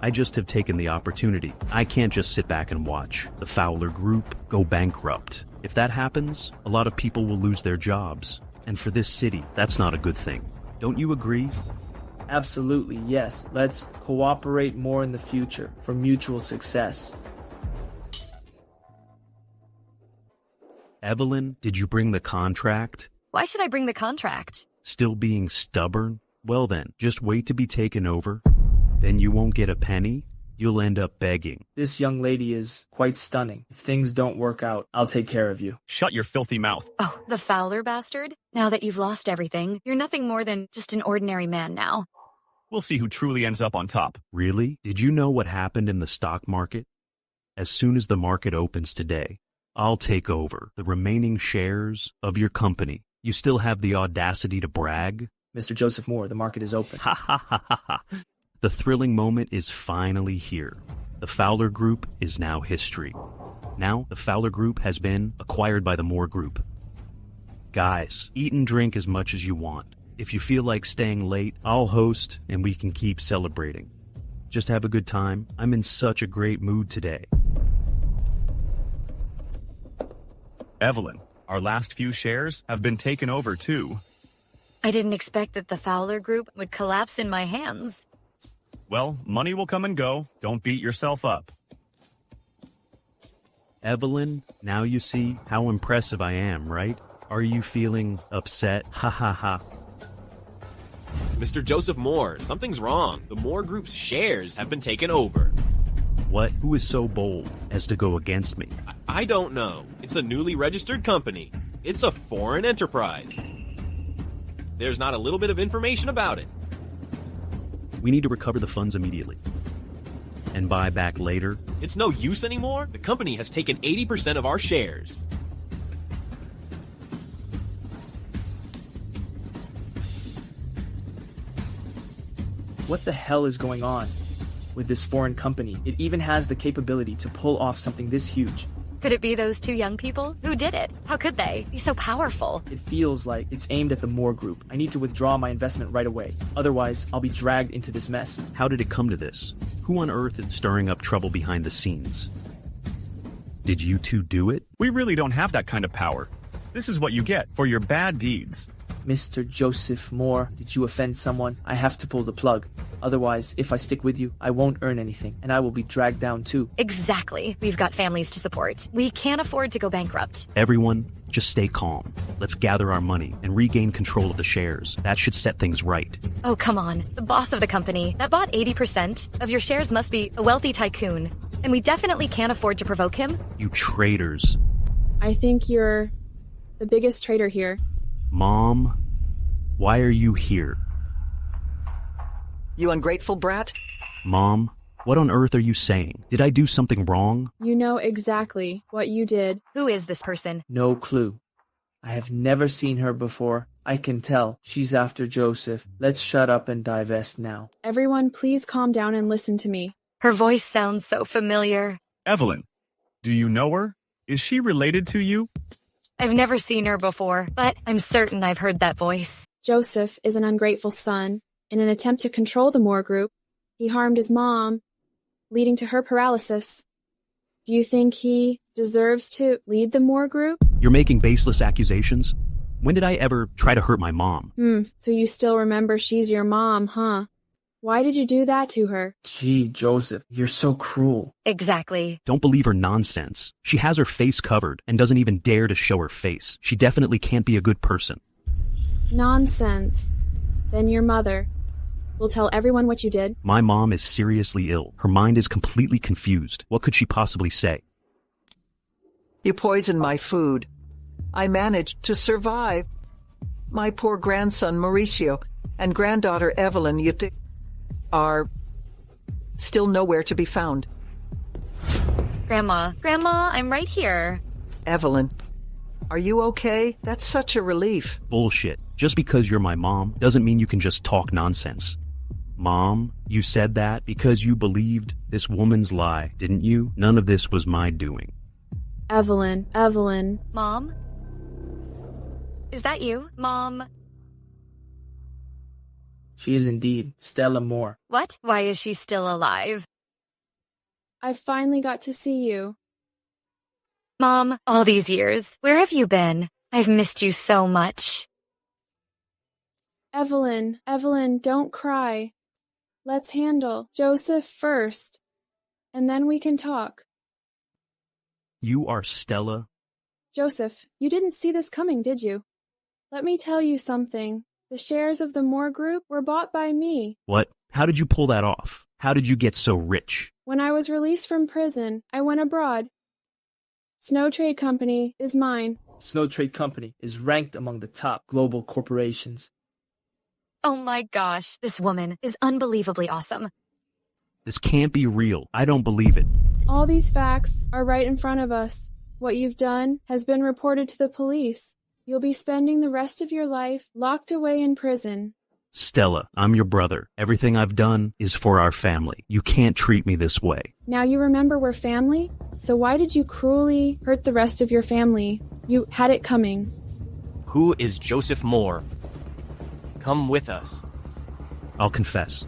I: I just have taken the opportunity. I can't just sit back and watch the Fowler Group go bankrupt. If that happens, a lot of people will lose their jobs. And for this city, that's not a good thing. Don't you agree?
C: Absolutely, yes. Let's cooperate more in the future for mutual success.
I: Evelyn, did you bring the contract?
D: Why should I bring the contract?
I: Still being stubborn? Well then, just wait to be taken over. Then you won't get a penny. You'll end up begging.
C: This young lady is quite stunning. If things don't work out, I'll take care of you.
E: Shut your filthy mouth.
D: Oh, the Fowler bastard? Now that you've lost everything, you're nothing more than just an ordinary man now.
E: We'll see who truly ends up on top.
I: Really? Did you know what happened in the stock market? As soon as the market opens today, I'll take over the remaining shares of your company. You still have the audacity to brag?
C: Mr. Joseph Moore, the market is open.
I: Ha ha ha ha ha. The thrilling moment is finally here. The Fowler Group is now history. Now, the Fowler Group has been acquired by the Moore Group. Guys, eat and drink as much as you want. If you feel like staying late, I'll host and we can keep celebrating. Just have a good time. I'm in such a great mood today.
E: Evelyn, our last few shares have been taken over too.
D: I didn't expect that the Fowler Group would collapse in my hands.
E: Well, money will come and go. Don't beat yourself up.
I: Evelyn, now you see how impressive I am, right? Are you feeling upset? Ha ha ha.
G: Mr. Joseph Moore, something's wrong. The Moore Group's shares have been taken over.
I: What? Who is so bold as to go against me?
G: I don't know. It's a newly registered company. It's a foreign enterprise. There's not a little bit of information about it.
I: We need to recover the funds immediately. And buy back later.
G: It's no use anymore. The company has taken 80% of our shares.
C: What the hell is going on with this foreign company? It even has the capability to pull off something this huge.
D: Could it be those two young people? Who did it? How could they be so powerful?
C: It feels like it's aimed at the Moore Group. I need to withdraw my investment right away. Otherwise, I'll be dragged into this mess.
I: How did it come to this? Who on earth is stirring up trouble behind the scenes? Did you two do it?
E: We really don't have that kind of power. This is what you get for your bad deeds.
C: Mr. Joseph Moore, did you offend someone? I have to pull the plug. Otherwise, if I stick with you, I won't earn anything, and I will be dragged down too.
D: Exactly. We've got families to support. We can't afford to go bankrupt.
I: Everyone, just stay calm. Let's gather our money and regain control of the shares. That should set things right.
D: Oh, come on. The boss of the company that bought 80% of your shares must be a wealthy tycoon, and we definitely can't afford to provoke him.
I: You traitors.
M: I think you're the biggest traitor here.
I: Mom, why are you here?
H: You ungrateful brat?
I: Mom, what on earth are you saying? Did I do something wrong?
M: You know exactly what you did.
D: Who is this person?
C: No clue. I have never seen her before. I can tell she's after Joseph. Let's shut up and divest now.
M: Everyone, please calm down and listen to me.
D: Her voice sounds so familiar.
E: Evelyn, do you know her? Is she related to you?
D: I've never seen her before, but I'm certain I've heard that voice.
M: Joseph is an ungrateful son. In an attempt to control the Moore Group, he harmed his mom, leading to her paralysis. Do you think he deserves to lead the Moore Group?
I: You're making baseless accusations? When did I ever try to hurt my mom?
M: So you still remember she's your mom, huh? Why did you do that to her?
C: Gee, Joseph, you're so cruel.
D: Exactly.
I: Don't believe her nonsense. She has her face covered and doesn't even dare to show her face. She definitely can't be a good person.
M: Nonsense. Then your mother. will tell everyone what you did?
I: My mom is seriously ill. Her mind is completely confused. What could she possibly say?
H: You poisoned my food. I managed to survive. My poor grandson, Mauricio, and granddaughter, Evelyn, are still nowhere to be found.
D: Grandma, I'm right here.
H: Evelyn, are you okay? That's such a relief.
I: Bullshit. Just because you're my mom doesn't mean you can just talk nonsense. Mom, you said that because you believed this woman's lie, didn't you? None of this was my doing.
M: Evelyn.
D: Mom? Is that you, Mom?
C: She is indeed Stella Moore.
D: What? Why is she still alive?
M: I finally got to see you.
D: Mom, all these years, where have you been? I've missed you so much.
M: Evelyn, don't cry. Let's handle Joseph first, and then we can talk.
I: You are Stella?
M: Joseph, you didn't see this coming, did you? Let me tell you something. The shares of the Moore Group were bought by me.
I: What? How did you pull that off? How did you get so rich?
M: When I was released from prison, I went abroad. Snow Trade Company is mine.
C: Snow Trade Company is ranked among the top global corporations.
D: Oh my gosh, this woman is unbelievably awesome.
I: This can't be real. I don't believe it.
M: All these facts are right in front of us. What you've done has been reported to the police. You'll be spending the rest of your life locked away in prison.
I: Stella, I'm your brother. Everything I've done is for our family. You can't treat me this way.
M: Now you remember we're family? So why did you cruelly hurt the rest of your family? You had it coming.
V: Who is Joseph Moore? Come with us.
I: I'll confess.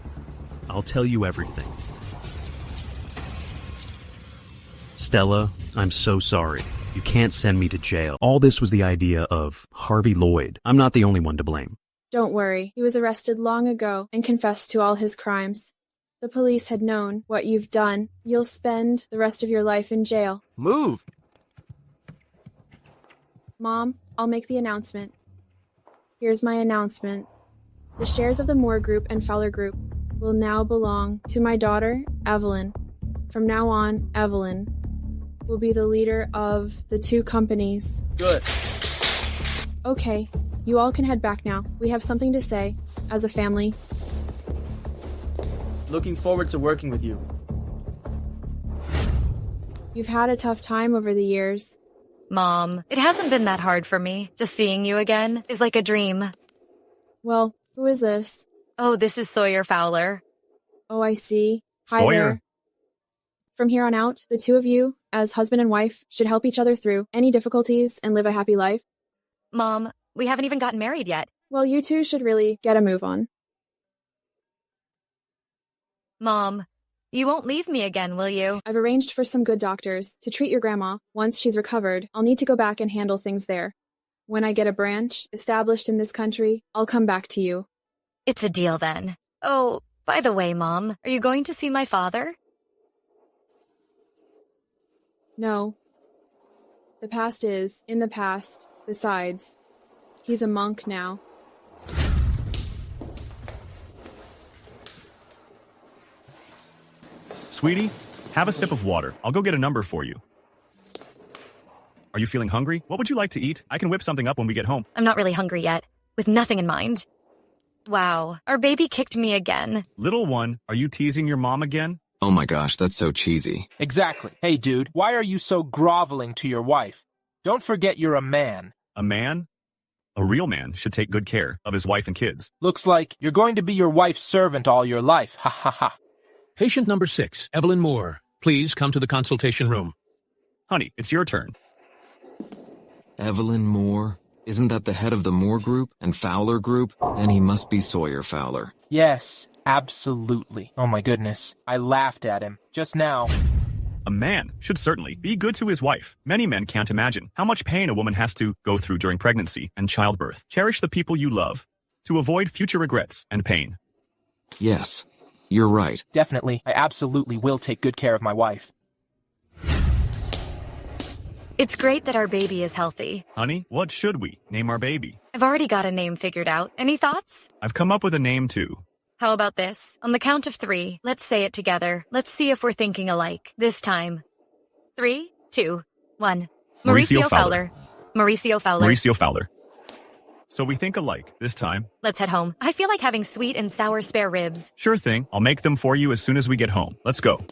I: I'll tell you everything. Stella, I'm so sorry. You can't send me to jail. All this was the idea of Harvey Lloyd. I'm not the only one to blame.
M: Don't worry. He was arrested long ago and confessed to all his crimes. The police had known what you've done. You'll spend the rest of your life in jail.
V: Move!
M: Mom, I'll make the announcement. Here's my announcement. The shares of the Moore Group and Fowler Group will now belong to my daughter, Evelyn. From now on, Evelyn will be the leader of the two companies.
C: Good.
M: Okay, you all can head back now. We have something to say, as a family.
C: Looking forward to working with you.
M: You've had a tough time over the years.
D: Mom, it hasn't been that hard for me. Just seeing you again is like a dream.
M: Well, who is this?
D: Oh, this is Sawyer Fowler.
M: Oh, I see. Hi
E: Sawyer.
M: there. From here on out, the two of you, as husband and wife, should help each other through any difficulties and live a happy life.
D: Mom, we haven't even gotten married yet.
M: Well, you two should really get a move on.
D: Mom, you won't leave me again, will you?
M: I've arranged for some good doctors to treat your grandma. Once she's recovered, I'll need to go back and handle things there. When I get a branch established in this country, I'll come back to you.
D: It's a deal then. Oh, by the way, Mom, are you going to see my father?
M: No. The past is in the past. Besides, he's a monk now.
E: Sweetie, have a sip of water. I'll go get a number for you. Are you feeling hungry? What would you like to eat? I can whip something up when we get home.
D: I'm not really hungry yet, with nothing in mind. Wow, our baby kicked me again.
E: Little one, are you teasing your mom again?
B: Oh my gosh, that's so cheesy.
V: Exactly. Hey, dude, why are you so groveling to your wife? Don't forget you're a man.
E: A man? A real man should take good care of his wife and kids.
V: Looks like you're going to be your wife's servant all your life. Ha ha ha.
L: Patient number 6, Evelyn Moore. Please come to the consultation room.
E: Honey, it's your turn.
B: Evelyn Moore? Isn't that the head of the Moore Group and Fowler Group? Then he must be Sawyer Fowler.
V: Yes, absolutely. Oh my goodness. I laughed at him just now.
E: A man should certainly be good to his wife. Many men can't imagine how much pain a woman has to go through during pregnancy and childbirth. Cherish the people you love to avoid future regrets and pain.
B: Yes, you're right.
V: Definitely. I absolutely will take good care of my wife.
D: It's great that our baby is healthy.
E: Honey, what should we name our baby?
D: I've already got a name figured out. Any thoughts?
E: I've come up with a name too.
D: How about this? On the count of 3, let's say it together. Let's see if we're thinking alike. This time. 3, 2, 1. Mauricio Fowler. Mauricio Fowler.
E: Mauricio Fowler. So we think alike this time.
D: Let's head home. I feel like having sweet and sour spare ribs.
E: Sure thing. I'll make them for you as soon as we get home. Let's go.